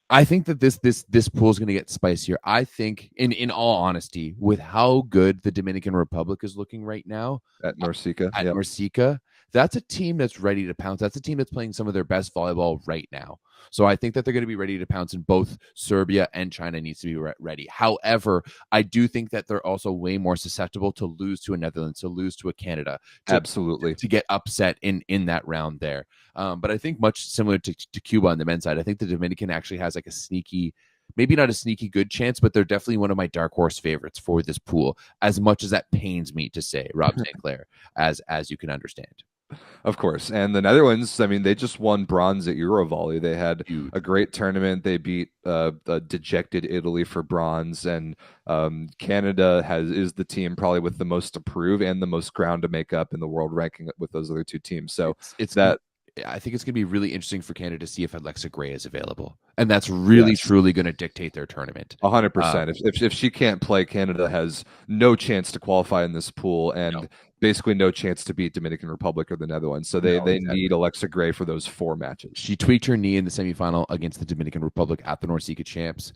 I think that this pool is going to get spicier. I think, in all honesty, with how good the Dominican Republic is looking right now At NORCECA. at Yep. NORCECA, that's a team that's ready to pounce. That's a team that's playing some of their best volleyball right now. So I think that they're going to be ready to pounce, and both Serbia and China needs to be ready. However, I do think that they're also way more susceptible to lose to a Netherlands, to lose to a Canada, Absolutely. to get upset in that round there. But I think much similar to Cuba on the men's side, I think the Dominican actually has like a sneaky, maybe not a sneaky good chance, but they're definitely one of my dark horse favorites for this pool, as much as that pains me to say, Rob St. Clair, as you can understand. Of course. And the Netherlands, I mean, they just won bronze at EuroVolley. They had Huge. a great tournament. They beat dejected Italy for bronze. And Canada is the team probably with the most to prove and the most ground to make up in the world ranking with those other 2 teams. So it's that. I think it's going to be really interesting for Canada to see if Alexa Gray is available, and that's really truly going to dictate their tournament. 100%. If she can't play, Canada has no chance to qualify in this pool, and basically no chance to beat Dominican Republic or the Netherlands. So they need Alexa Gray for those 4 matches. She tweaked her knee in the semifinal against the Dominican Republic at the NORCECA Champs.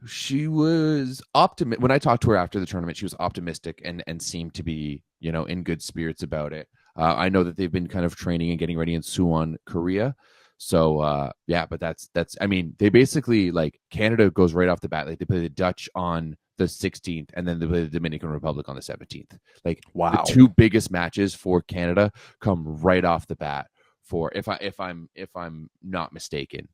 She was optimistic. When I talked to her after the tournament, she was optimistic and seemed to be, in good spirits about it. I know that they've been kind of training and getting ready in Suwon, Korea. So but that's I mean, they basically, like, Canada goes right off the bat. Like, they play the Dutch on the 16th, and then they play the Dominican Republic on the 17th. Like, wow, the 2 biggest matches for Canada come right off the bat. For if I'm not mistaken.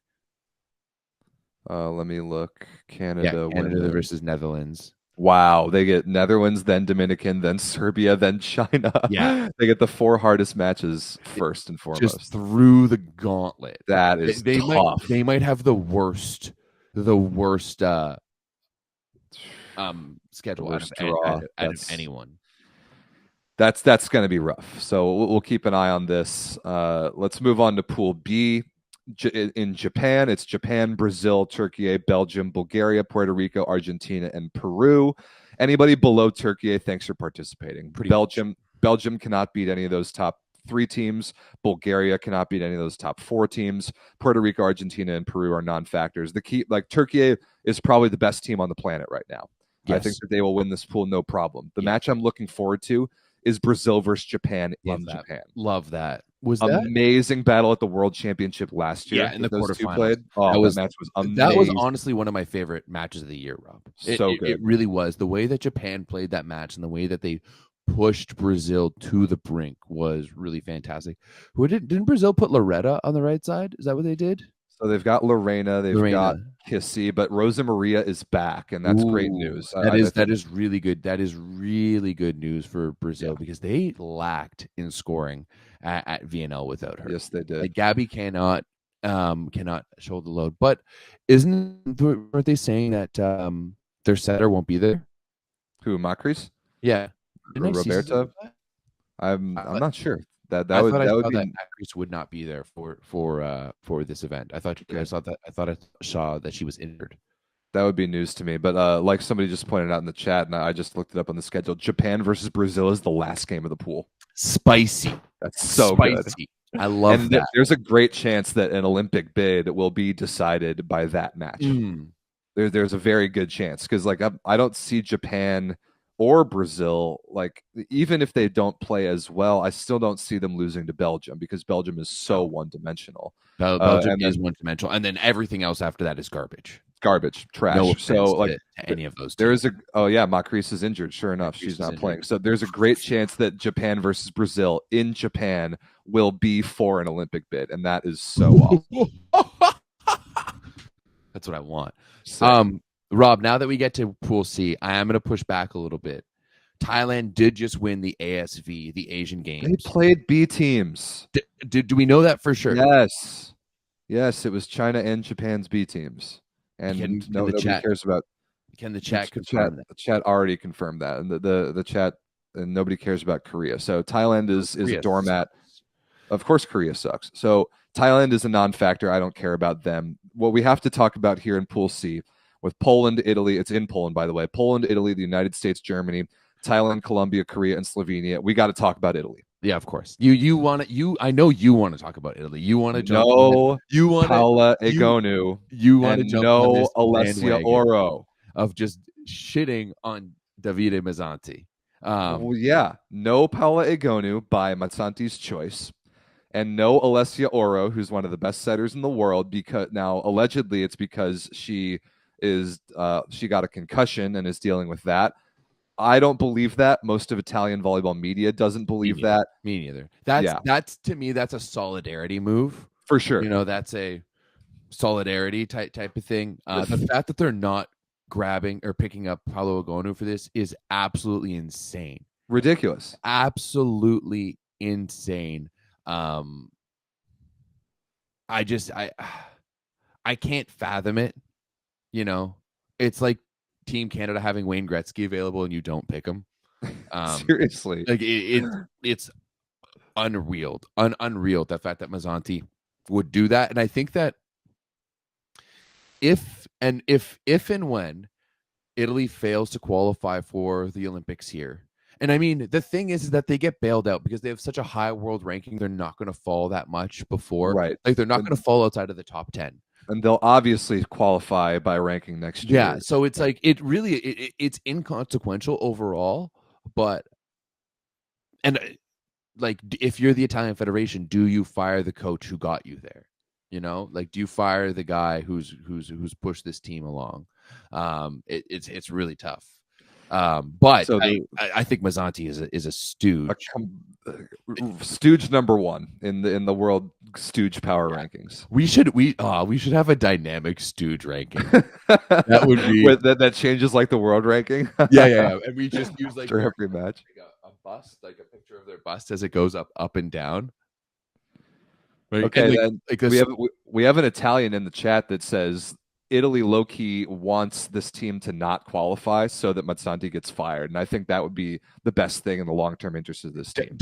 Let me look. Canada versus Netherlands. Wow, they get Netherlands, then Dominican, then Serbia, then China. Yeah, they get the 4 hardest matches first and foremost. Just through the gauntlet. That is tough. They might have the worst schedule out of anyone. That's going to be rough. So we'll keep an eye on this. Let's move on to Pool B. In Japan, it's Japan, Brazil, Turkey, Belgium, Bulgaria, Puerto Rico, Argentina, and Peru. Anybody below Turkey, thanks for participating. Belgium cannot beat any of those top 3 teams. Bulgaria cannot beat any of those top 4 teams. Puerto Rico, Argentina, and Peru are non-factors. The key, like, Turkey is probably the best team on the planet right now. Yes. I think that they will win this pool, no problem. The match I'm looking forward to is Brazil versus Japan in Japan. Love that. Was amazing battle at the World Championship last year. Yeah, in the quarterfinals. That match was amazing. That was honestly one of my favorite matches of the year, Rob. Good. It really was. The way that Japan played that match and the way that they pushed Brazil to the brink was really fantastic. Didn't Brazil put Loretta on the right side? Is that what they did? So they've got Lorena, got Kissy, but Rosa Maria is back, and that's great news. That is really good. That is really good news for Brazil because they lacked in scoring at VNL without her. Yes, they did. Like, Gabby cannot shoulder the load. But weren't they saying that their setter won't be there? Who, Macris? Yeah, Roberta. I'm not sure. That would be. Macris would not be there for this event. I thought I saw that she was injured. That would be news to me. But like somebody just pointed out in the chat, and I just looked it up on the schedule, Japan versus Brazil is the last game of the pool. Spicy. That's so spicy. Good. I love that. There's a great chance that an Olympic bid will be decided by that match. There's a very good chance because, like, I don't see Japan or Brazil, like, even if they don't play as well, I still don't see them losing to Belgium because Belgium is so one-dimensional. Belgium is one-dimensional, and then everything else after that is garbage. Trash. No so, like, to any of those. There is Macris is injured. Sure enough, she's not playing. So there's a great chance that Japan versus Brazil in Japan will be for an Olympic bid, and that is so awesome. That's what I want. Rob, now that we get to Pool C, I am going to push back a little bit. Thailand did just win the ASV, the Asian Games. They played B teams. Do we know that for sure? Yes, it was China and Japan's B teams. And nobody cares about. Can the chat confirm that? The chat already confirmed that, and the chat, and nobody cares about Korea. So Thailand is a doormat. Of course, Korea sucks. So Thailand is a non-factor. I don't care about them. What we have to talk about here in Pool C with Poland, Italy. It's in Poland, by the way. Poland, Italy, the United States, Germany, Thailand, Colombia, Korea, and Slovenia. We got to talk about Italy. Yeah, of course. I know you want to talk about Italy. You want to jump. No, you want Paula Egonu. You want to jump. No, Alessia Oro of just shitting on Davide Mazzanti. No Paula Egonu by Mazzanti's choice. And no Alessia Oro, who's one of the best setters in the world, because now allegedly it's because she got a concussion and is dealing with that. I don't believe that. Most of Italian volleyball media doesn't believe that. Me neither. That's to me, that's a solidarity move. For sure. That's a solidarity type of thing. The fact that they're not grabbing or picking up Paolo Egonu for this is absolutely insane. Ridiculous. Absolutely insane. I can't fathom it. It's like Team Canada having Wayne Gretzky available and you don't pick him. Seriously, like it's unreal. Unreal the fact that Mazzanti would do that, and I think that if and when Italy fails to qualify for the Olympics here. And I mean, the thing is that they get bailed out because they have such a high world ranking. They're not going to fall that much before. Right. Like they're not going to fall outside of the top 10. And they'll obviously qualify by ranking next year. Yeah. So it's like, it's inconsequential overall, but, and like, if you're the Italian Federation, do you fire the coach who got you there? Like, do you fire the guy who's pushed this team along? It's really tough. But so I think Mazzanti is a stooge. Stooge number one in the world stooge power rankings. We should have a dynamic stooge ranking. That would be that changes like the world ranking. Yeah. And we just use like for every match, like a bust, like a picture of their bust as it goes up and down. Right? Okay, and we have an Italian in the chat that says Italy low-key wants this team to not qualify so that Mazzanti gets fired. And I think that would be the best thing in the long-term interest of this team.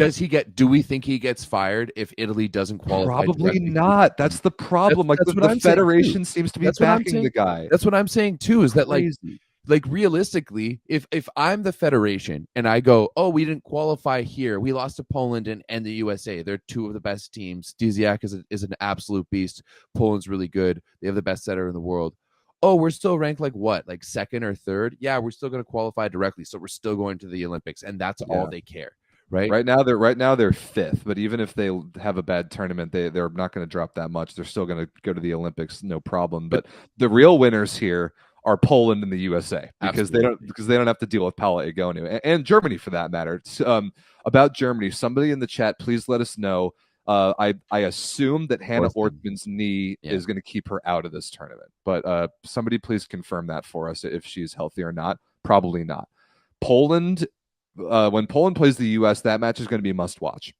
Do we think he gets fired if Italy doesn't qualify? Probably not. That's the problem. The federation seems to be backing the guy. That's what I'm saying too, is that like realistically, if I'm the federation and I go, oh, we didn't qualify here, we lost to Poland and the USA. They're two of the best teams. Dziak is an absolute beast. Poland's really good. They have the best setter in the world. Oh, we're still ranked like second or third? Yeah, we're still going to qualify directly, so we're still going to the Olympics, and that's all they care, right? Right now they're fifth, but even if they have a bad tournament, they're not going to drop that much. They're still going to go to the Olympics, no problem. But the real winners here are Poland and the USA because they don't have to deal with Paula Egonu and Germany for that matter. About Germany, somebody in the chat, please let us know. I assume that Hannah Ortman's knee is going to keep her out of this tournament, but somebody please confirm that for us if she's healthy or not. Probably not. Poland, when Poland plays the US, that match is going to be a must watch.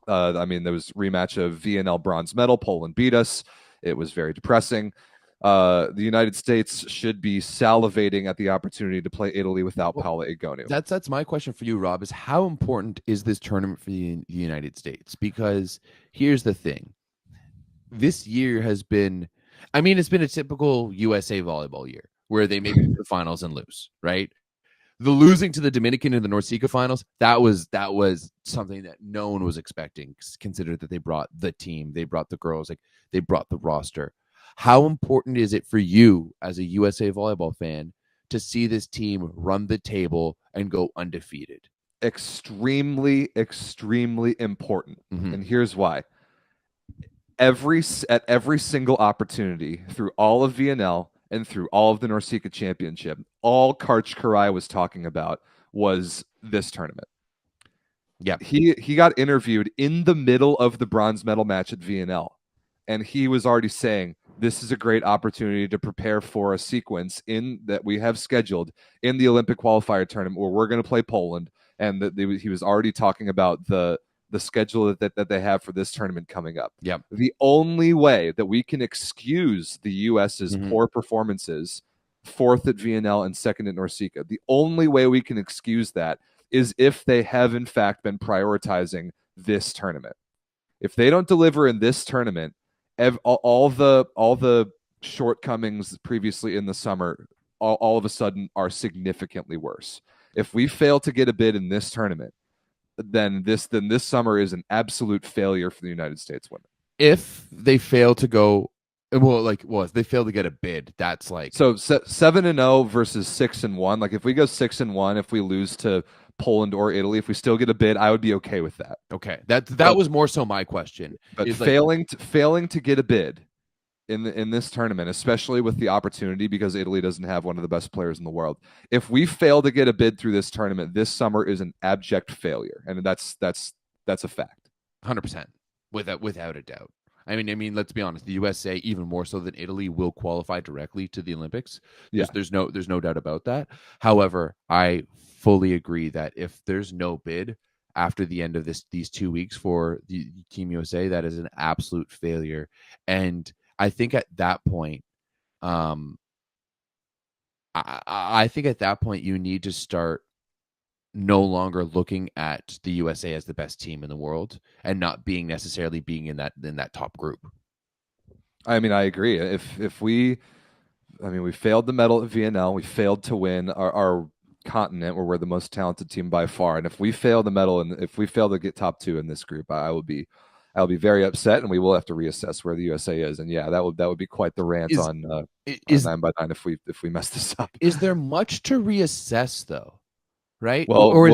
I mean, there was rematch of VNL bronze medal. Poland beat us. It was very depressing. The United States should be salivating at the opportunity to play Italy without Paula Egonu. That's my question for you, Rob, is how important is this tournament for the United States? Because here's the thing. This year has been, it's been a typical USA volleyball year where they make it to the finals and lose, right? The losing to the Dominican in the NORCECA finals, that was something that no one was expecting, considered that they brought the team, they brought the girls, like they brought the roster. How important is it for you as a USA volleyball fan to see this team run the table and go undefeated? Extremely, extremely important. Mm-hmm. And here's why. At every single opportunity through all of VNL and through all of the NORCECA Championship, all Karch Karai was talking about was this tournament. Yeah. He got interviewed in the middle of the bronze medal match at VNL. And he was already saying, this is a great opportunity to prepare for a sequence in that we have scheduled in the Olympic qualifier tournament where we're going to play Poland. And he was already talking about the schedule that they have for this tournament coming up. Yep. The only way that we can excuse the U.S.'s poor performances, 4th at VNL and 2nd at NORCECA, the only way we can excuse that is if they have in fact been prioritizing this tournament. If they don't deliver in this tournament, all the shortcomings previously in the summer all of a sudden are significantly worse. If we fail to get a bid in this tournament, then this summer is an absolute failure for the United States women. If they fail to go, if they fail to get a bid, that's like 7-0 versus 6-1. Like if we go 6-1, if we lose to Poland or Italy, if we still get a bid, I would be okay with that. Okay, that was more so my question. But failing to get a bid in this tournament, especially with the opportunity, because Italy doesn't have one of the best players in the world. If we fail to get a bid through this tournament, this summer is an abject failure, and that's a fact. 100%, without a doubt. I mean, let's be honest. The USA, even more so than Italy, will qualify directly to the Olympics. There's no doubt about that. However, I fully agree that if there's no bid after the end of these 2 weeks for the Team USA, that is an absolute failure. And I think at that point, I think at that point you need to start no longer looking at the USA as the best team in the world and not necessarily being in that top group. I mean, I agree. If we failed the medal at VNL, we failed to win our continent where we're the most talented team by far. And if we fail the medal and if we fail to get top 2 in this group, I'll be very upset, and we will have to reassess where the USA is. And yeah, that would be quite the rant on 9x9 if we mess this up. Is there much to reassess though? Right? Well, or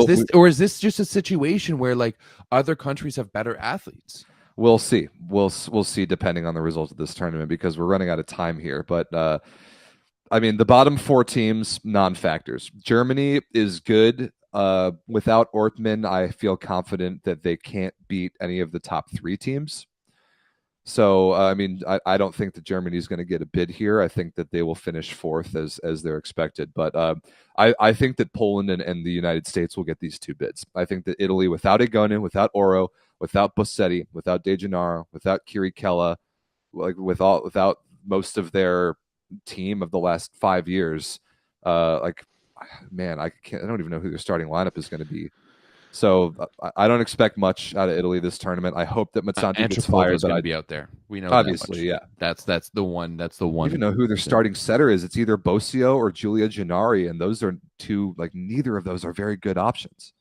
is this just a situation where like other countries have better athletes? We'll see. We'll see depending on the results of this tournament, because we're running out of time here. But I mean, the bottom 4 teams, non-factors. Germany is good. Without Ortmann, I feel confident that they can't beat any of the top 3 teams. So, I mean, I don't think that Germany is going to get a bid here. I think that they will finish 4th as they're expected. But I think that Poland and the United States will get these 2 bids. I think that Italy, without Egonen, without Oro, without Bossetti, without De Gennaro, without Kirikella, like without most of their team of the last 5 years, I don't even know who their starting lineup is going to be. So I don't expect much out of Italy this tournament. I hope that Mazzanti gets fired. But I'd be out there. We know obviously, yeah. That's the one. That's the one. You even know who their starting setter is. It's either Bosio or Giulia Gennari, and those are 2. Like neither of those are very good options.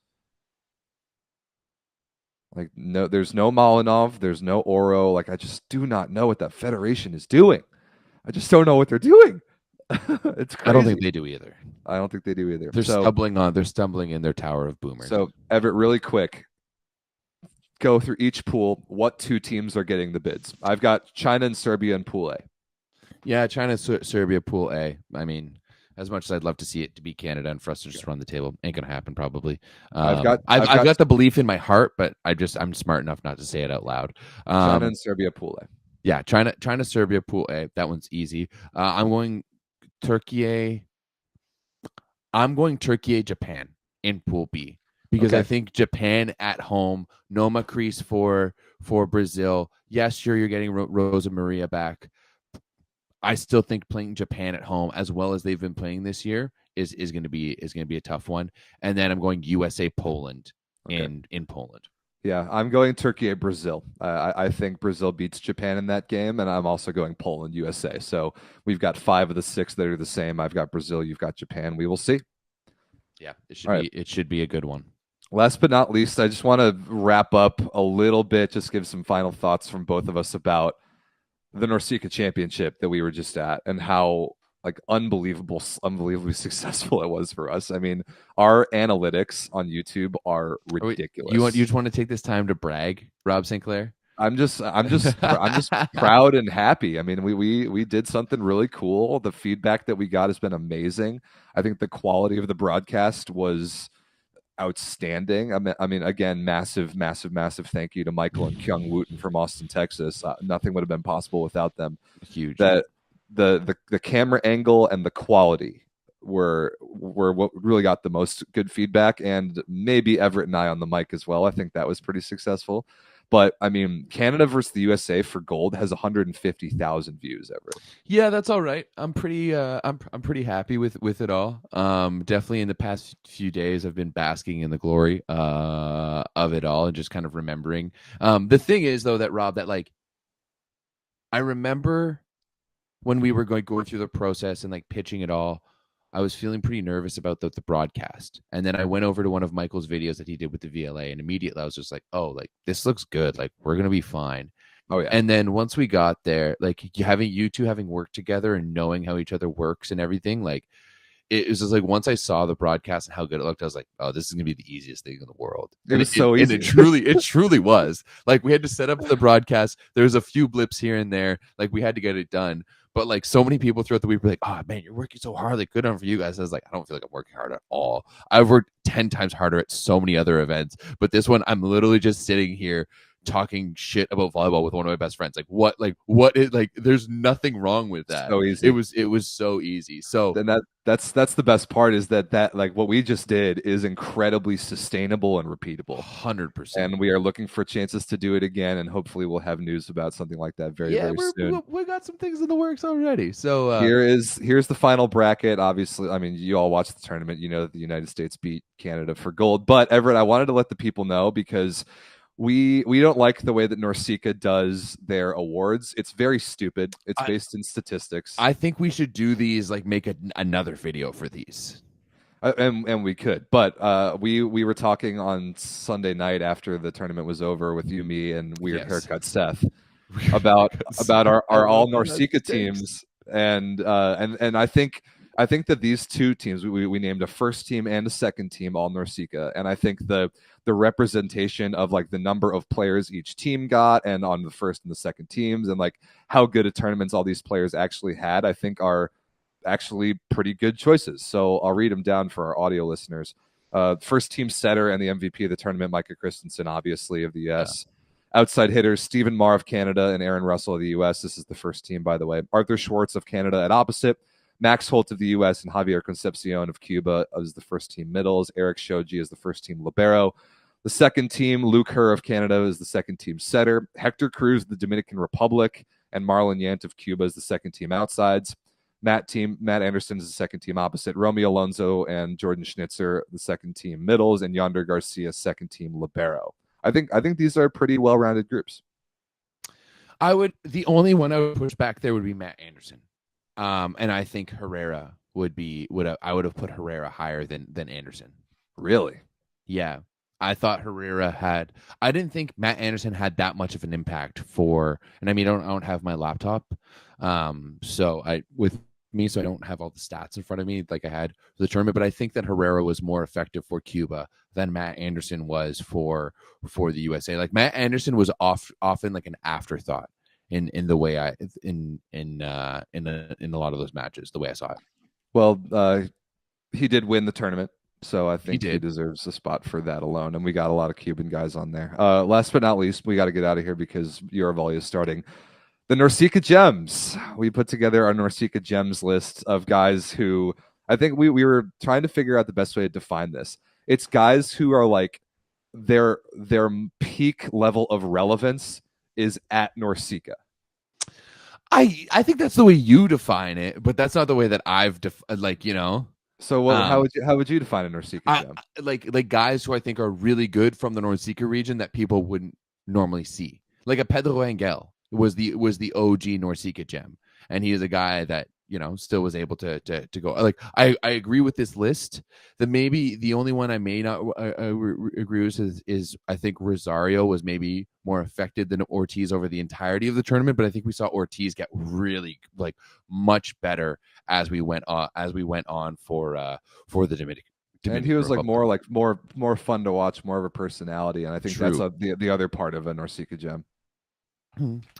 Like no, there's no Malinov, there's no Oro. Like I just do not know what that federation is doing. I just don't know what they're doing. It's crazy. I don't think they do either. I don't think they do either. They're stumbling in their tower of boomers. So Everett, really quick, go through each pool. What 2 teams are getting the bids? I've got China and Serbia in Pool A. Yeah, China, Serbia, Pool A. I mean, as much as I'd love to see it to be Canada and for us to just run the table, ain't gonna happen probably. I've got the belief in my heart, but I'm smart enough not to say it out loud. China and Serbia, Pool A. Yeah, China, Serbia, Pool A. That one's easy. I'm going Turkey, Japan in Pool B, because I think Japan at home, no Macris for Brazil. Yes, sure, you're getting Rosa Maria back. I still think playing Japan at home as well as they've been playing this year is going to be a tough one. And then I'm going USA Poland in Poland. Yeah, I'm going Turkey at Brazil. I think Brazil beats Japan in that game, and I'm also going Poland, USA. So we've got 5 of the 6 that are the same. I've got Brazil, you've got Japan. We will see. Yeah, it should be a good one. Last but not least, I just want to wrap up a little bit, just give some final thoughts from both of us about the NORCECA Championship that we were just at and how unbelievably successful it was for us. I mean, our analytics on YouTube are ridiculous. You just want to take this time to brag, Rob Sinclair? I'm just proud and happy. I mean, we did something really cool. The feedback that we got has been amazing. I think the quality of the broadcast was outstanding. I mean, again, massive thank you to Michael and Kyung Wooten from Austin, Texas. Nothing would have been possible without them. Huge. That the camera angle and the quality were what really got the most good feedback, and maybe Everett and I on the mic as well. I think that was pretty successful. But I mean, Canada versus the USA for gold has 150,000 views, Everett. Yeah, that's all right. I'm pretty happy with it all. Definitely in the past few days, I've been basking in the glory of it all and just kind of remembering. The thing is, though, that Rob, that like I remember when we were going through the process and like pitching it all, I was feeling pretty nervous about the broadcast. And then I went over to one of Michael's videos that he did with the VLA, and immediately I was just like, oh, like this looks good. Like we're going to be fine. Oh, yeah. And then once we got there, like you two having worked together and knowing how each other works and everything, like it was just like once I saw the broadcast and how good it looked, I was like, oh, this is going to be the easiest thing in the world. It was so easy. And it truly was. Like we had to set up the broadcast. There was a few blips here and there. Like we had to get it done. But like so many people throughout the week were like, oh man, you're working so hard. Like good on for you guys. I was like, I don't feel like I'm working hard at all. I've worked 10 times harder at so many other events. But this one, I'm literally just sitting here talking shit about volleyball with one of my best friends. Like what is like there's nothing wrong with that. So easy. It was so easy. So then that's the best part is that like what we just did is incredibly sustainable and repeatable. 100%. And we are looking for chances to do it again, and hopefully we'll have news about something like that very soon. We got some things in the works already. So here's the final bracket. Obviously, I mean, you all watched the tournament. You know that the United States beat Canada for gold. But Everett, I wanted to let the people know because we don't like the way that NORCECA does their awards. It's very stupid. It's based in statistics. I think we should do these, like make another video for these. And we could, but we were talking on Sunday night after the tournament was over with you, me, and Weird Haircut Seth about our all NORCECA teams, and I think that these two teams we named a first team and a second team all NORCECA, and I think the representation of like the number of players each team got and on the first and the second teams and like how good a tournaments all these players actually had, I think are actually pretty good choices. So I'll read them down for our audio listeners. First team setter and the MVP of the tournament, Micah Christensen, obviously of the US. Yeah. Outside hitters, Stephen Marr of Canada and Aaron Russell of the US. This is the first team, by the way. Arthur Schwartz of Canada at opposite. Max Holt of the US and Javier Concepcion of Cuba as the first team middles. Eric Shoji is the first team libero. The second team, Luke Herr of Canada is the second team setter. Hector Cruz of the Dominican Republic and Marlon Yant of Cuba is the second team outsides. Matt Anderson is the second team opposite. Romeo Alonso and Jordan Schnitzer, the second team middles, and Yonder Garcia, second team libero. I think these are pretty well-rounded groups. The only one I would push back there would be Matt Anderson. And I think Herrera I would have put Herrera higher than Anderson. Really? Yeah. I thought Herrera I didn't think Matt Anderson had that much of an impact and I mean, I don't have my laptop. So I don't have all the stats in front of me like I had for the tournament, but I think that Herrera was more effective for Cuba than Matt Anderson was for the USA. Like Matt Anderson was often like an afterthought in the way in a lot of those matches, the way I saw it. Well, he did win the tournament. So I think he deserves a spot for that alone. And we got a lot of Cuban guys on there. Last but not least, we got to get out of here because EuroVolley is starting. The NORCECA Gems. We put together our NORCECA Gems list of guys who I think we were trying to figure out the best way to define this. It's guys who are like their peak level of relevance is at NORCECA. I think that's the way you define it, but that's not the way that I've So how would you define a NORCECA gem? Like guys who I think are really good from the NORCECA region that people wouldn't normally see. Like a Pedro Angel was the OG NORCECA gem, and he is a guy that still was able to go. Like I agree with this list. That maybe the only one I may not agree with is I think Rosario was maybe more affected than Ortiz over the entirety of the tournament, but I think we saw Ortiz get really like much better as we went on for the Dominican. And he was Republic. more fun to watch, more of a personality, and I think True. That's the other part of a NORCECA gem.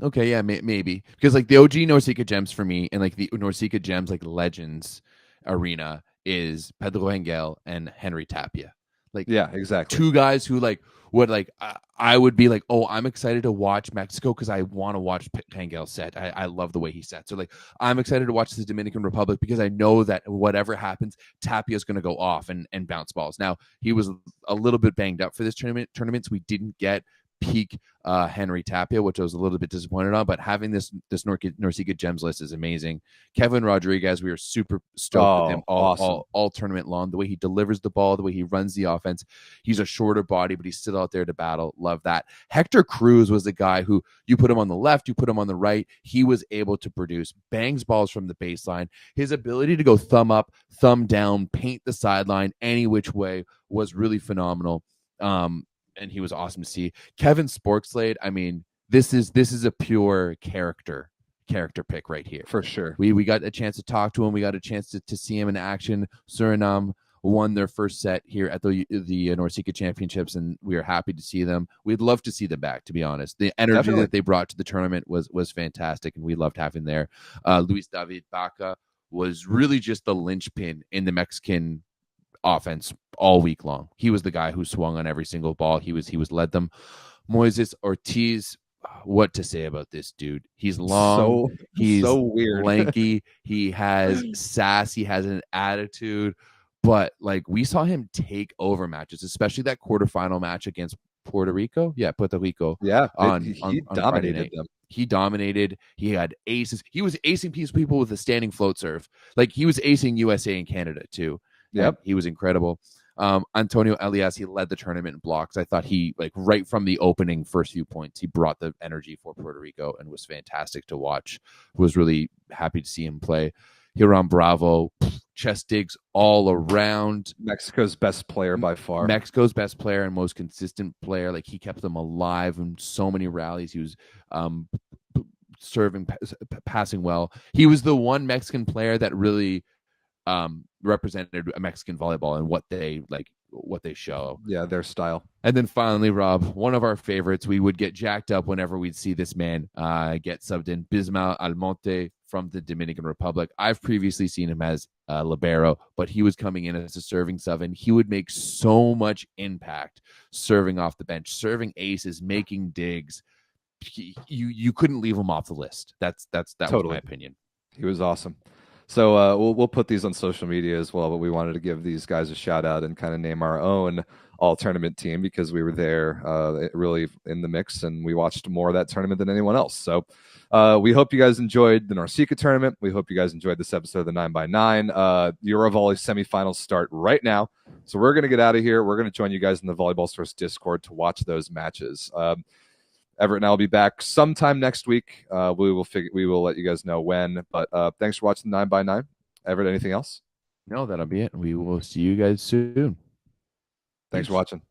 Okay, yeah, maybe because like the OG NORCECA gems for me and like the NORCECA gems like legends arena is Pedro Angel and Henry Tapia. Like, Yeah, exactly. two guys who like would like I would be like, oh, I'm excited to watch Mexico because I want to watch Pangel set. I love the way he sets. So like, I'm excited to watch the Dominican Republic because I know that whatever happens, Tapia's going to go off and bounce balls. Now, he was a little bit banged up for this tournament, so we didn't get peak Henry Tapia, which I was a little bit disappointed on. But having this NORCECA Gems list is amazing. Kevin Rodriguez, we are super stoked with him all tournament long. The way he delivers the ball, the way he runs the offense. He's a shorter body, but he's still out there to battle. Love that. Hector Cruz was the guy who you put him on the left, you put him on the right. He was able to produce, bangs balls from the baseline. His ability to go thumb up, thumb down, paint the sideline any which way was really phenomenal. And he was awesome to see. Kevin Sporkslade, I mean, this is a pure character pick right here. For sure. We got a chance to talk to him. We got a chance to see him in action. Suriname won their first set here at the NORCECA Championships, and we are happy to see them. We'd love to see them back, to be honest. The energy that they brought to the tournament was fantastic, and we loved having there. Luis David Baca was really just the linchpin in the Mexican offense all week long. He was the guy who swung on every single ball. He was led them. Moises Ortiz, what to say about this dude? He's long, he's so weird, lanky, he has sass, he has an attitude, but like we saw him take over matches, especially that quarterfinal match against Puerto Rico. Yeah, Puerto Rico. Yeah, he dominated them. He dominated. He had aces. He was acing people with a standing float serve. Like he was acing USA and Canada too. Yep. He was incredible. Antonio Elias, he led the tournament in blocks. I thought he, like, right from the opening first few points, he brought the energy for Puerto Rico and was fantastic to watch. Was really happy to see him play. Hiram Bravo, chest digs all around. Mexico's best player by far. Mexico's best player and most consistent player. Like, he kept them alive in so many rallies. He was serving, passing well. He was the one Mexican player that really represented a Mexican volleyball and what they show. Yeah, their style. And then finally, Rob, one of our favorites, we would get jacked up whenever we'd see this man get subbed in, Bismael Almonte from the Dominican Republic. I've previously seen him as libero, but he was coming in as a serving sub, and he would make so much impact serving off the bench, serving aces, making digs. You couldn't leave him off the list. That totally was my opinion. He was awesome. So we'll put these on social media as well, but we wanted to give these guys a shout out and kind of name our own all tournament team because we were there really in the mix and we watched more of that tournament than anyone else. So we hope you guys enjoyed the NORCECA tournament. We hope you guys enjoyed this episode of the 9x9. EuroVolley semifinals start right now. So we're going to get out of here. We're going to join you guys in the Volleyball Source Discord to watch those matches. Everett and I will be back sometime next week. We will let you guys know when. But thanks for watching 9x9. Everett, anything else? No, that'll be it. We will see you guys soon. Thanks for watching.